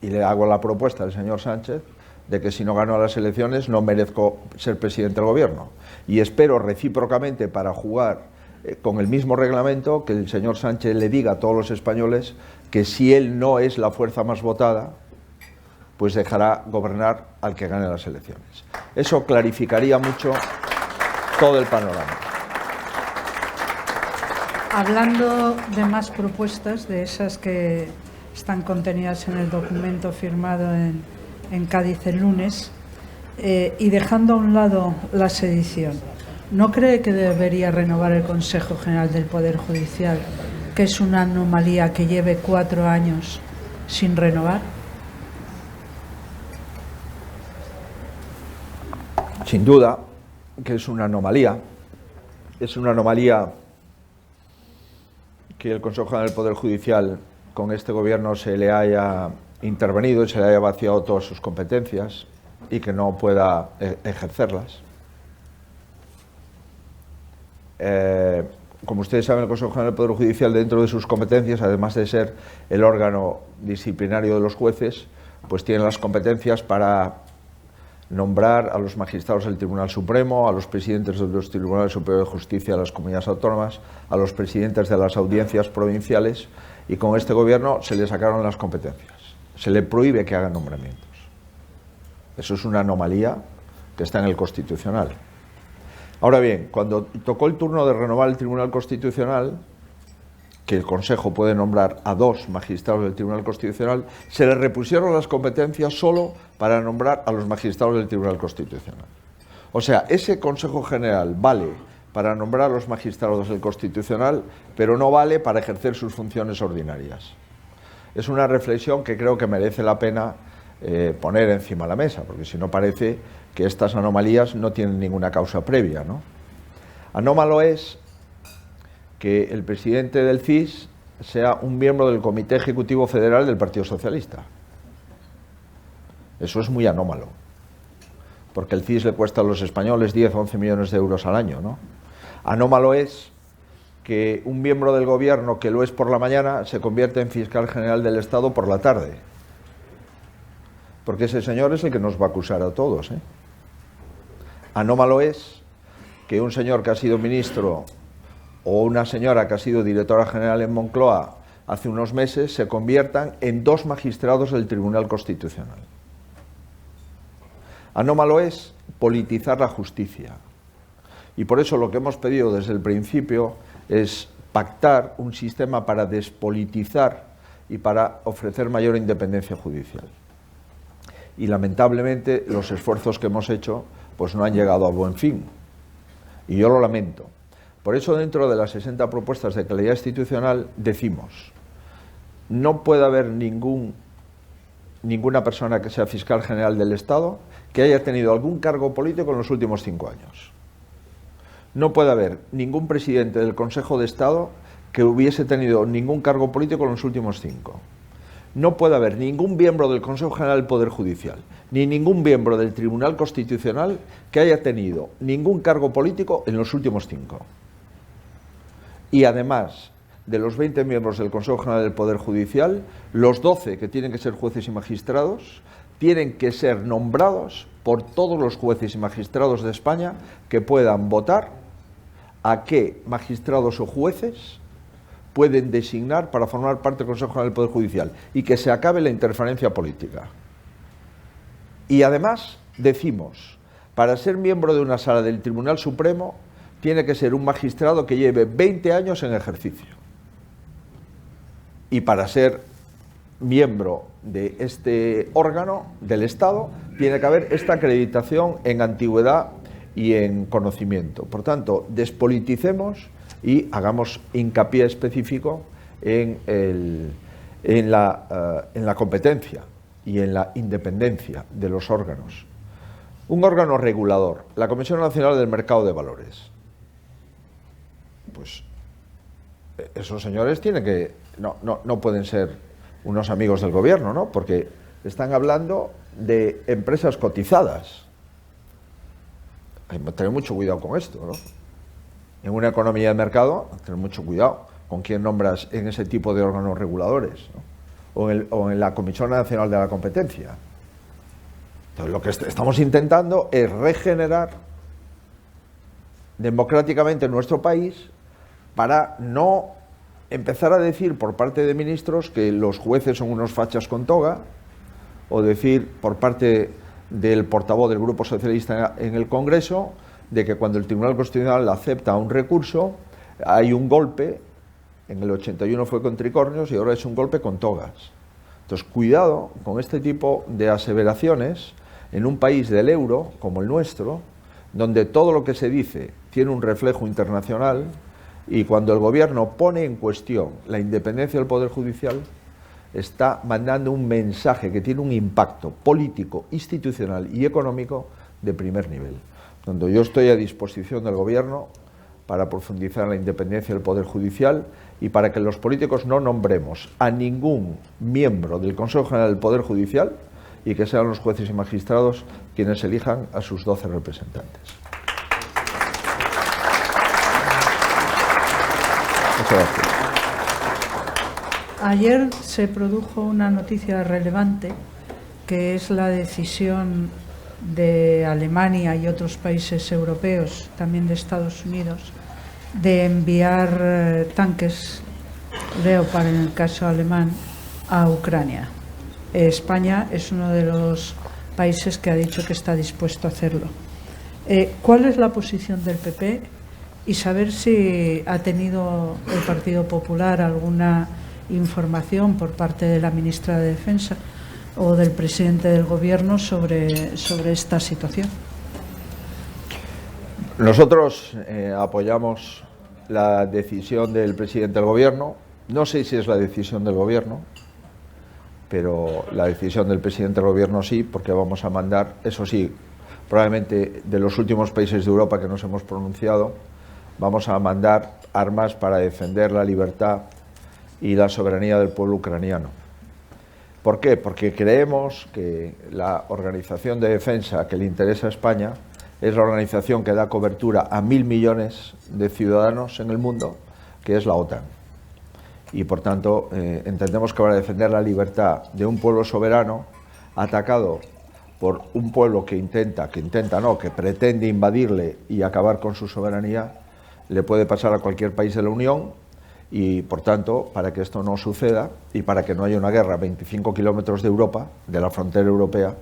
y le hago la propuesta al señor Sánchez de que si no gano las elecciones no merezco ser presidente del gobierno. Y espero recíprocamente, para jugar con el mismo reglamento, que el señor Sánchez le diga a todos los españoles que si él no es la fuerza más votada, pues dejará gobernar al que gane las elecciones. Eso clarificaría mucho todo el panorama. Hablando de más propuestas, de esas que están contenidas en el documento firmado en Cádiz el lunes, y dejando a un lado la sedición, ¿no cree que debería renovar el Consejo General del Poder Judicial, que es una anomalía que lleve 4 años sin renovar? Sin duda que es una anomalía. Es una anomalía que el Consejo General del Poder Judicial con este gobierno se le haya intervenido y se le haya vaciado todas sus competencias y que no pueda ejercerlas. Como ustedes saben, el Consejo General del Poder Judicial, dentro de sus competencias, además de ser el órgano disciplinario de los jueces, pues tiene las competencias para nombrar a los magistrados del Tribunal Supremo, a los presidentes de los Tribunales Superiores de Justicia de las comunidades autónomas, a los presidentes de las audiencias provinciales, y con este gobierno se le sacaron las competencias. Se le prohíbe que haga nombramientos. Eso es una anomalía que está en el Constitucional. Ahora bien, cuando tocó el turno de renovar el Tribunal Constitucional, que el Consejo puede nombrar a 2 magistrados del Tribunal Constitucional, se le repusieron las competencias solo para nombrar a los magistrados del Tribunal Constitucional. O sea, ese Consejo General vale para nombrar a los magistrados del Constitucional, pero no vale para ejercer sus funciones ordinarias. Es una reflexión que creo que merece la pena poner encima de la mesa, porque si no parece que estas anomalías no tienen ninguna causa previa, ¿no? Anómalo es que el presidente del CIS sea un miembro del Comité Ejecutivo Federal del Partido Socialista. Eso es muy anómalo, porque el CIS le cuesta a los españoles 10 o 11 millones de euros al año, ¿no? Anómalo es que un miembro del gobierno que lo es por la mañana se convierte en fiscal general del Estado por la tarde, porque ese señor es el que nos va a acusar a todos, ¿eh? Anómalo es que un señor que ha sido ministro o una señora que ha sido directora general en Moncloa hace unos meses se conviertan en 2 magistrados del Tribunal Constitucional. Anómalo es politizar la justicia. Y por eso lo que hemos pedido desde el principio es pactar un sistema para despolitizar y para ofrecer mayor independencia judicial. Y lamentablemente los esfuerzos que hemos hecho pues no han llegado a buen fin. Y yo lo lamento. Por eso, dentro de las 60 propuestas de calidad institucional, decimos: no puede haber ninguna persona que sea fiscal general del Estado que haya tenido algún cargo político en los últimos 5 años. No puede haber ningún presidente del Consejo de Estado que hubiese tenido ningún cargo político en los últimos 5. No puede haber ningún miembro del Consejo General del Poder Judicial, ni ningún miembro del Tribunal Constitucional que haya tenido ningún cargo político en los últimos 5. Y además de los 20 miembros del Consejo General del Poder Judicial, los 12 que tienen que ser jueces y magistrados tienen que ser nombrados por todos los jueces y magistrados de España que puedan votar a qué magistrados o jueces pueden designar para formar parte del Consejo General del Poder Judicial y que se acabe la interferencia política. Y además decimos, para ser miembro de una sala del Tribunal Supremo tiene que ser un magistrado que lleve 20 años en ejercicio. Y para ser miembro de este órgano del Estado tiene que haber esta acreditación en antigüedad y en conocimiento. Por tanto, despoliticemos y hagamos hincapié específico en la competencia y en la independencia de los órganos. Un órgano regulador, la Comisión Nacional del Mercado de Valores. Pues esos señores tienen que no pueden ser unos amigos del gobierno, ¿no? Porque están hablando de empresas cotizadas. Hay que tener mucho cuidado con esto, ¿no? En una economía de mercado, tener mucho cuidado con quién nombras en ese tipo de órganos reguladores, ¿no? o en la Comisión Nacional de la Competencia. Entonces, lo que estamos intentando es regenerar democráticamente nuestro país para no empezar a decir por parte de ministros que los jueces son unos fachas con toga, o decir por parte del portavoz del Grupo Socialista en el Congreso de que cuando el Tribunal Constitucional acepta un recurso hay un golpe, en el 81 fue con tricornios y ahora es un golpe con togas. Entonces, cuidado con este tipo de aseveraciones en un país del euro como el nuestro, donde todo lo que se dice tiene un reflejo internacional, y cuando el gobierno pone en cuestión la independencia del Poder Judicial, está mandando un mensaje que tiene un impacto político, institucional y económico de primer nivel. Donde yo estoy a disposición del gobierno para profundizar en la independencia del Poder Judicial y para que los políticos no nombremos a ningún miembro del Consejo General del Poder Judicial y que sean los jueces y magistrados quienes elijan a sus 12 representantes. Muchas gracias. Ayer se produjo una noticia relevante, que es la decisión de Alemania y otros países europeos, también de Estados Unidos, de enviar tanques Leopard, en el caso alemán, a Ucrania. España es uno de los países que ha dicho que está dispuesto a hacerlo. ¿Cuál es la posición del PP y saber si ha tenido el Partido Popular alguna información por parte de la ministra de Defensa o del presidente del Gobierno sobre esta situación. Nosotros apoyamos la decisión del presidente del Gobierno. No sé si es la decisión del Gobierno, pero la decisión del presidente del Gobierno sí, porque vamos a mandar, eso sí, probablemente de los últimos países de Europa que nos hemos pronunciado, vamos a mandar armas para defender la libertad y la soberanía del pueblo ucraniano. ¿Por qué? Porque creemos que la organización de defensa que le interesa a España es la organización que da cobertura a 1.000 millones de ciudadanos en el mundo, que es la OTAN. Y por tanto entendemos que para defender la libertad de un pueblo soberano atacado por un pueblo que pretende invadirle y acabar con su soberanía, le puede pasar a cualquier país de la Unión. Y por tanto, para que esto no suceda y para que no haya una guerra a 25 kilómetros de Europa, de la frontera europea,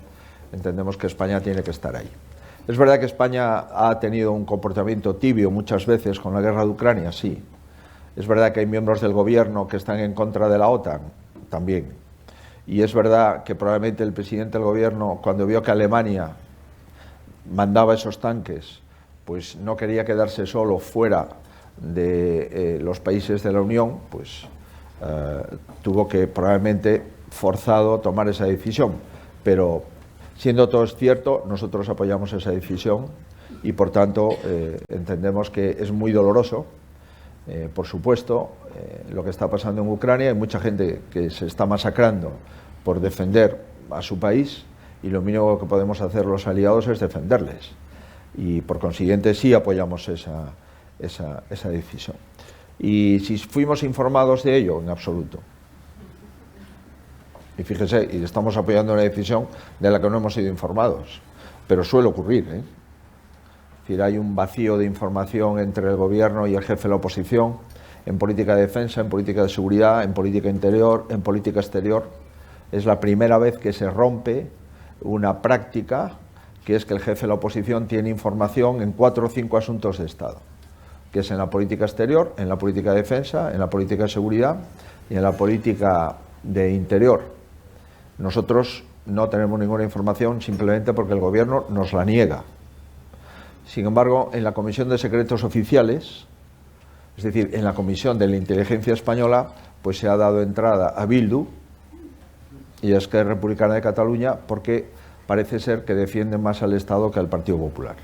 entendemos que España tiene que estar ahí. Es verdad que España ha tenido un comportamiento tibio muchas veces con la guerra de Ucrania, sí. Es verdad que hay miembros del gobierno que están en contra de la OTAN, también. Y es verdad que probablemente el presidente del gobierno, cuando vio que Alemania mandaba esos tanques, pues no quería quedarse solo fuera de los países de la Unión, pues tuvo que probablemente forzado tomar esa decisión. Pero siendo todo cierto, nosotros apoyamos esa decisión y por tanto entendemos que es muy doloroso. Por supuesto, lo que está pasando en Ucrania, hay mucha gente que se está masacrando por defender a su país y lo mínimo que podemos hacer los aliados es defenderles. Y por consiguiente sí apoyamos esa decisión. Y si fuimos informados de ello, en absoluto. Y fíjese, y estamos apoyando una decisión de la que no hemos sido informados, pero suele ocurrir, ¿eh? Es decir, hay un vacío de información entre el gobierno y el jefe de la oposición en política de defensa, en política de seguridad, en política interior, en política exterior. Es la primera vez que se rompe una práctica, que es que el jefe de la oposición tiene información en 4 o 5 asuntos de Estado, que es en la política exterior, en la política de defensa, en la política de seguridad y en la política de interior. Nosotros no tenemos ninguna información simplemente porque el gobierno nos la niega. Sin embargo, en la Comisión de Secretos Oficiales, es decir, en la Comisión de la Inteligencia Española, pues se ha dado entrada a Bildu y a Esquerra Republicana de Cataluña porque parece ser que defienden más al Estado que al Partido Popular.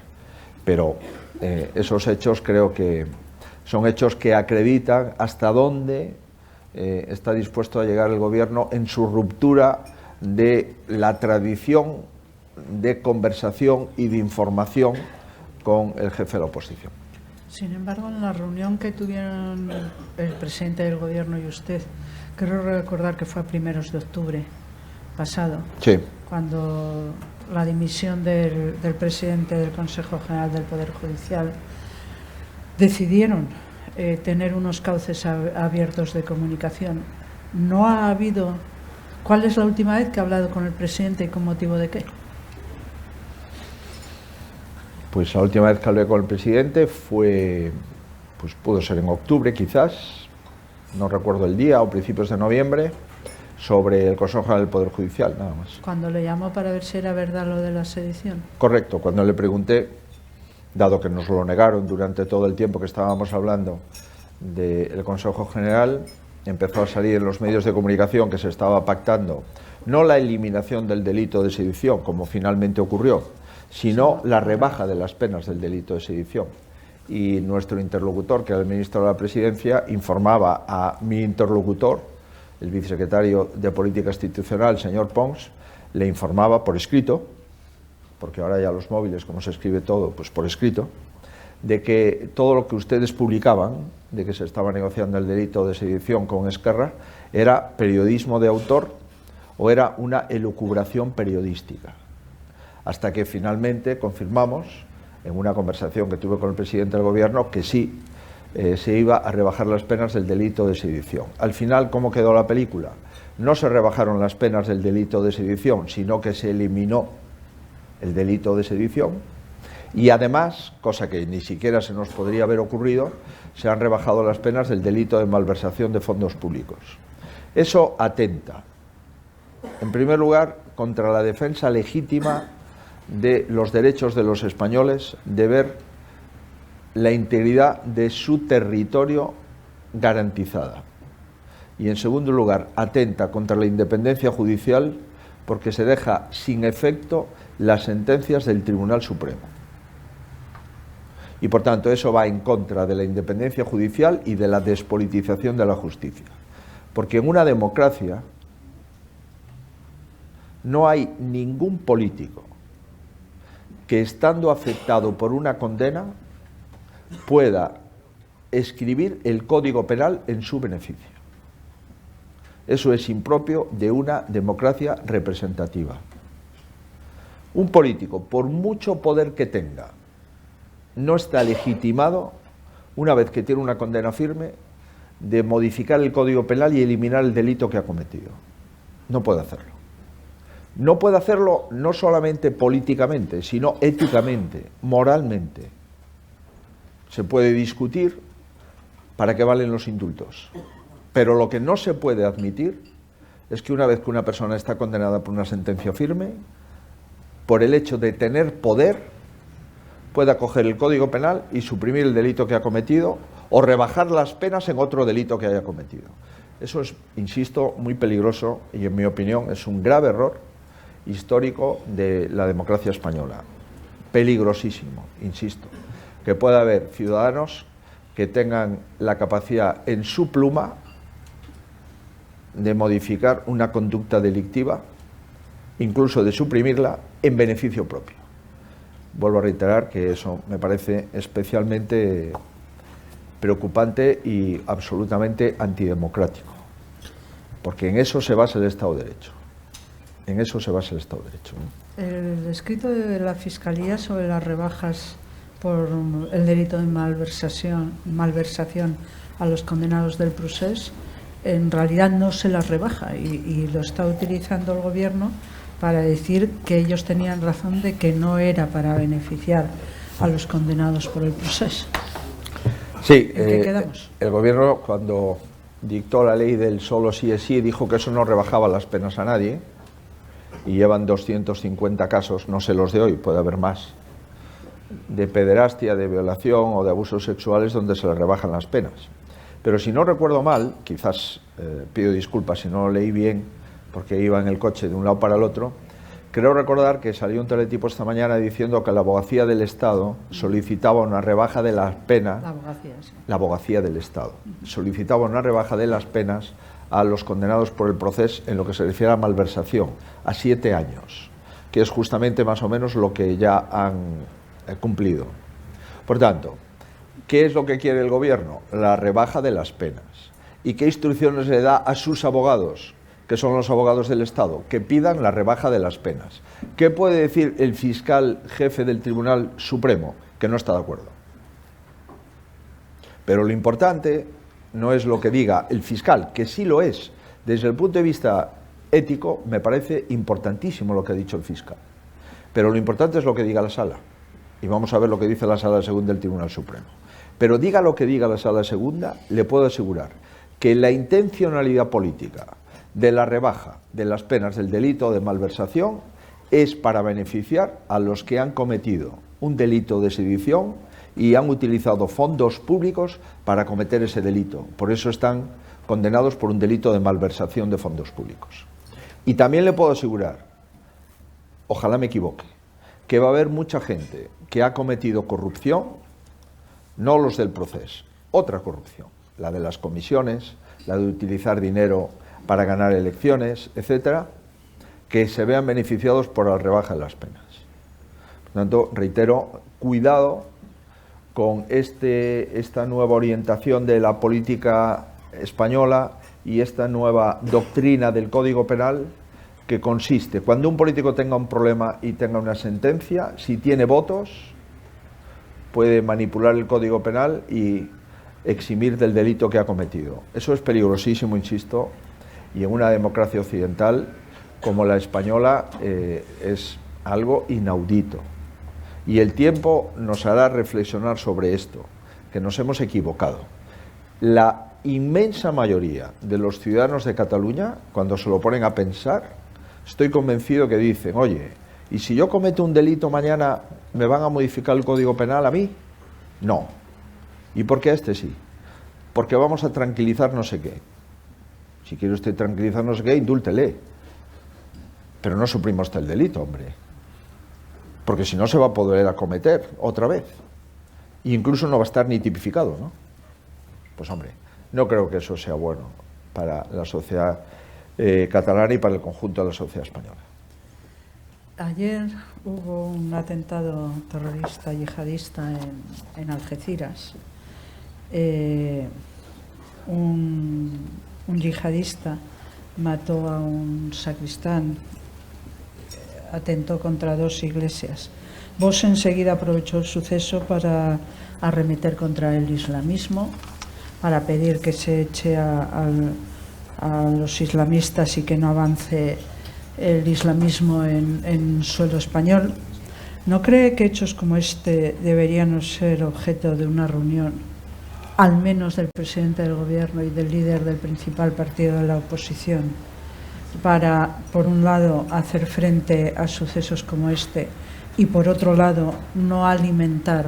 Pero esos hechos creo que son hechos que acreditan hasta dónde está dispuesto a llegar el gobierno en su ruptura de la tradición de conversación y de información con el jefe de la oposición. Sin embargo, en la reunión que tuvieron el presidente del gobierno y usted, creo recordar que fue a primeros de octubre pasado, sí, cuando la dimisión del presidente del Consejo General del Poder Judicial, decidieron tener unos cauces abiertos de comunicación. No ha habido... ¿Cuál es la última vez que ha hablado con el presidente y con motivo de qué? Pues la última vez que hablé con el presidente fue, pues pudo ser en octubre quizás, no recuerdo el día, o principios de noviembre, sobre el Consejo General del Poder Judicial, nada más. Cuando le llamó para ver si era verdad lo de la sedición. Correcto, cuando le pregunté, dado que nos lo negaron durante todo el tiempo que estábamos hablando del Consejo General, empezó a salir en los medios de comunicación que se estaba pactando no la eliminación del delito de sedición, como finalmente ocurrió, sino la rebaja de las penas del delito de sedición. Y nuestro interlocutor, que era el ministro de la Presidencia, informaba a mi interlocutor, el vicesecretario de Política Institucional, señor Pons, le informaba por escrito, porque ahora ya los móviles, como se escribe todo, pues por escrito, de que todo lo que ustedes publicaban, de que se estaba negociando el delito de sedición con Esquerra, era periodismo de autor o era una elucubración periodística. Hasta que finalmente confirmamos, en una conversación que tuve con el presidente del gobierno, que sí se iba a rebajar las penas del delito de sedición. Al final, ¿cómo quedó la película? No se rebajaron las penas del delito de sedición, sino que se eliminó el delito de sedición Y además, cosa que ni siquiera se nos podría haber ocurrido, se han rebajado las penas del delito de malversación de fondos públicos. Eso atenta, en primer lugar, contra la defensa legítima de los derechos de los españoles de ver la integridad de su territorio garantizada. Y en segundo lugar, atenta contra la independencia judicial porque se deja sin efecto las sentencias del Tribunal Supremo. Y por tanto eso va en contra de la independencia judicial y de la despolitización de la justicia. Porque en una democracia no hay ningún político que, estando afectado por una condena, pueda escribir el Código Penal en su beneficio. Eso es impropio de una democracia representativa. Un político, por mucho poder que tenga, no está legitimado, una vez que tiene una condena firme, de modificar el Código Penal y eliminar el delito que ha cometido. No puede hacerlo. No puede hacerlo no solamente políticamente, sino éticamente, moralmente. Se puede discutir para qué valen los indultos. Pero lo que no se puede admitir es que una vez que una persona está condenada por una sentencia firme, por el hecho de tener poder, pueda coger el Código Penal y suprimir el delito que ha cometido o rebajar las penas en otro delito que haya cometido. Eso es, insisto, muy peligroso y, en mi opinión, es un grave error histórico de la democracia española. Peligrosísimo, insisto, que pueda haber ciudadanos que tengan la capacidad en su pluma de modificar una conducta delictiva, incluso de suprimirla, en beneficio propio. Vuelvo a reiterar que eso me parece especialmente preocupante y absolutamente antidemocrático, porque en eso se basa el Estado de Derecho. En eso se basa el Estado de Derecho. El escrito de la Fiscalía sobre las rebajas por el delito de malversación a los condenados del procés, en realidad no se las rebaja y lo está utilizando el Gobierno para decir que ellos tenían razón de que no era para beneficiar a los condenados por el proceso. Sí, ¿En qué quedamos? El Gobierno, cuando dictó la ley del solo sí es sí, dijo que eso no rebajaba las penas a nadie, y llevan 250 casos, no sé los de hoy, puede haber más, de pederastia, de violación o de abusos sexuales donde se les rebajan las penas. Pero si no recuerdo mal, quizás pido disculpas si no lo leí bien, porque iba en el coche de un lado para el otro, creo recordar que salió un teletipo esta mañana diciendo que la Abogacía del Estado solicitaba una rebaja de las penas. La abogacía, sí. La Abogacía del Estado solicitaba una rebaja de las penas a los condenados por el proceso en lo que se refiere a malversación, a 7 años, que es justamente más o menos lo que ya han cumplido. Por tanto, ¿qué es lo que quiere el Gobierno? La rebaja de las penas. ¿Y qué instrucciones le da a sus abogados, que son los abogados del Estado? Que pidan la rebaja de las penas. ¿Qué puede decir el fiscal jefe del Tribunal Supremo? Que no está de acuerdo. Pero lo importante no es lo que diga el fiscal, que sí lo es. Desde el punto de vista ético, me parece importantísimo lo que ha dicho el fiscal. Pero lo importante es lo que diga la Sala. Y vamos a ver lo que dice la Sala Segunda del Tribunal Supremo. Pero diga lo que diga la Sala Segunda, le puedo asegurar que la intencionalidad política de la rebaja de las penas del delito de malversación es para beneficiar a los que han cometido un delito de sedición y han utilizado fondos públicos para cometer ese delito. Por eso están condenados por un delito de malversación de fondos públicos. Y también le puedo asegurar, ojalá me equivoque, que va a haber mucha gente que ha cometido corrupción, no los del proceso, otra corrupción, la de las comisiones, la de utilizar dinero para ganar elecciones, etcétera, que se vean beneficiados por la rebaja de las penas. Por tanto, reitero, cuidado con esta nueva orientación de la política española y esta nueva doctrina del Código Penal, que consiste, cuando un político tenga un problema y tenga una sentencia, si tiene votos, puede manipular el Código Penal y eximir del delito que ha cometido. Eso es peligrosísimo, insisto, y en una democracia occidental como la española es algo inaudito. Y el tiempo nos hará reflexionar sobre esto, que nos hemos equivocado. La inmensa mayoría de los ciudadanos de Cataluña, cuando se lo ponen a pensar, estoy convencido que dicen, oye, ¿y si yo cometo un delito mañana, me van a modificar el Código Penal a mí? No. ¿Y por qué a este sí? Porque vamos a tranquilizar no sé qué. Si quiere usted tranquilizar no sé qué, indúltele. Pero no suprima usted el delito, hombre. Porque si no se va a poder acometer otra vez. E incluso no va a estar ni tipificado, ¿no? Pues hombre, no creo que eso sea bueno para la sociedad catalana y para el conjunto de la sociedad española. Ayer hubo un atentado terrorista yihadista en Algeciras. Un yihadista mató a un sacristán, atentó contra 2 iglesias. Vox enseguida aprovechó el suceso para arremeter contra el islamismo, para pedir que se eche a los islamistas y que no avance el islamismo en suelo español. ¿No cree que hechos como este deberían ser objeto de una reunión, al menos del presidente del gobierno y del líder del principal partido de la oposición, para, por un lado, hacer frente a sucesos como este y, por otro lado, no alimentar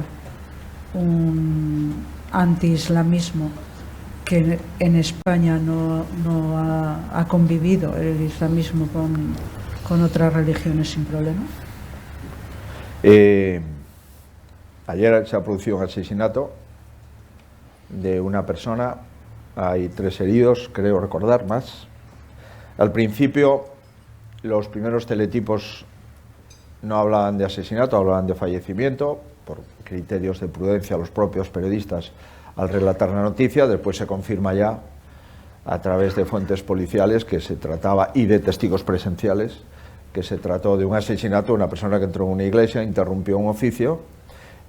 un anti-islamismo que en España no ha convivido el islamismo con otras religiones sin problema? Ayer se ha producido un asesinato de una persona, hay 3 heridos, creo recordar más. Al principio, los primeros teletipos no hablaban de asesinato, hablaban de fallecimiento, por criterios de prudencia los propios periodistas al relatar la noticia. Después se confirma ya, a través de fuentes policiales, que se trataba, y de testigos presenciales, que se trató de un asesinato de una persona que entró en una iglesia, interrumpió un oficio,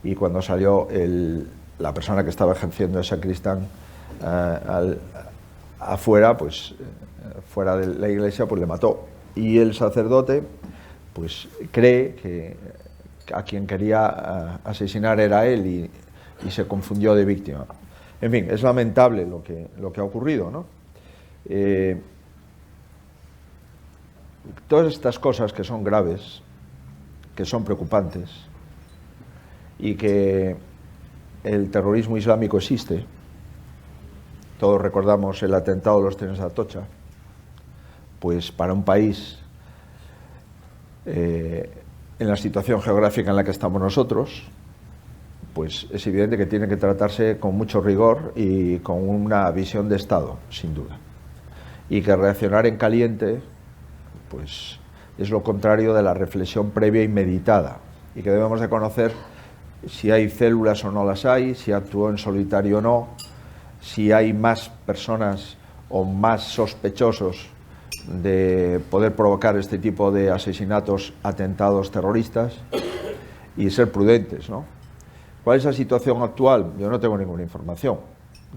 y cuando salió la persona que estaba ejerciendo de sacristán afuera, pues fuera de la iglesia, pues le mató. Y el sacerdote pues cree que a quien quería asesinar era él y se confundió de víctima. En fin, es lamentable lo que ha ocurrido, ¿no? Todas estas cosas que son graves, que son preocupantes, y que el terrorismo islámico existe. Todos recordamos el atentado de los trenes de Atocha. Pues para un país en la situación geográfica en la que estamos nosotros, pues es evidente que tiene que tratarse con mucho rigor y con una visión de Estado, sin duda. Y que reaccionar en caliente, pues es lo contrario de la reflexión previa y meditada, y que debemos de conocer si hay células o no las hay, si actuó en solitario o no, si hay más personas o más sospechosos de poder provocar este tipo de asesinatos, atentados terroristas, y ser prudentes, ¿no? ¿Cuál es la situación actual? Yo no tengo ninguna información.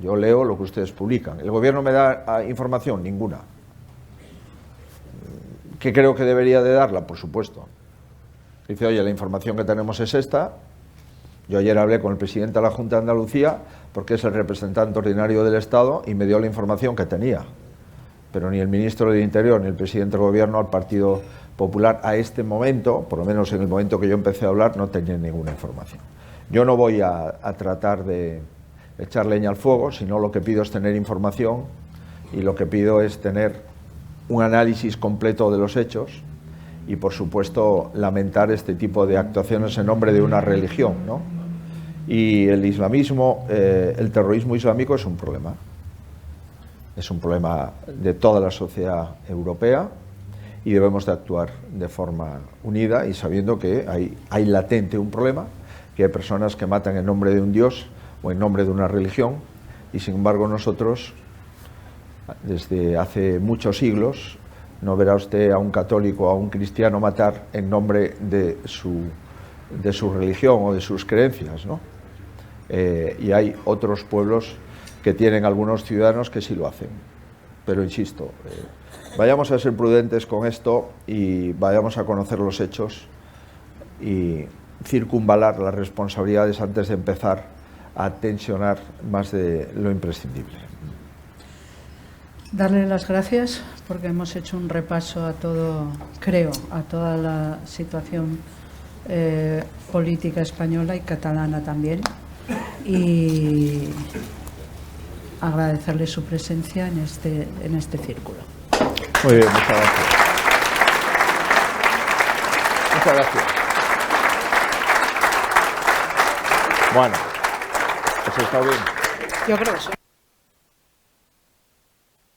Yo leo lo que ustedes publican. ¿El gobierno me da información? Ninguna. ¿Qué creo que debería de darla? Por supuesto. Dice, oye, la información que tenemos es esta. Yo ayer hablé con el presidente de la Junta de Andalucía, porque es el representante ordinario del Estado, y me dio la información que tenía. Pero ni el ministro del Interior ni el presidente del Gobierno, al Partido Popular, a este momento, por lo menos en el momento que yo empecé a hablar, no tenían ninguna información. Yo no voy a tratar de echar leña al fuego, sino lo que pido es tener información, y lo que pido es tener un análisis completo de los hechos y, por supuesto, lamentar este tipo de actuaciones en nombre de una religión, ¿no? Y el islamismo, el terrorismo islámico es un problema. Es un problema de toda la sociedad europea y debemos de actuar de forma unida y sabiendo que hay latente un problema, que hay personas que matan en nombre de un Dios o en nombre de una religión, y sin embargo nosotros, desde hace muchos siglos, no verá usted a un católico o a un cristiano matar en nombre de su religión o de sus creencias, ¿no? Y hay otros pueblos que tienen algunos ciudadanos que sí lo hacen. Pero insisto, vayamos a ser prudentes con esto y vayamos a conocer los hechos y circunvalar las responsabilidades antes de empezar a tensionar más de lo imprescindible. Darle las gracias porque hemos hecho un repaso a todo, creo, a toda la situación política española y catalana también, y agradecerle su presencia en este círculo. Muy bien, muchas gracias. Muchas gracias. Bueno, ¿eso está bien? Yo creo que sí.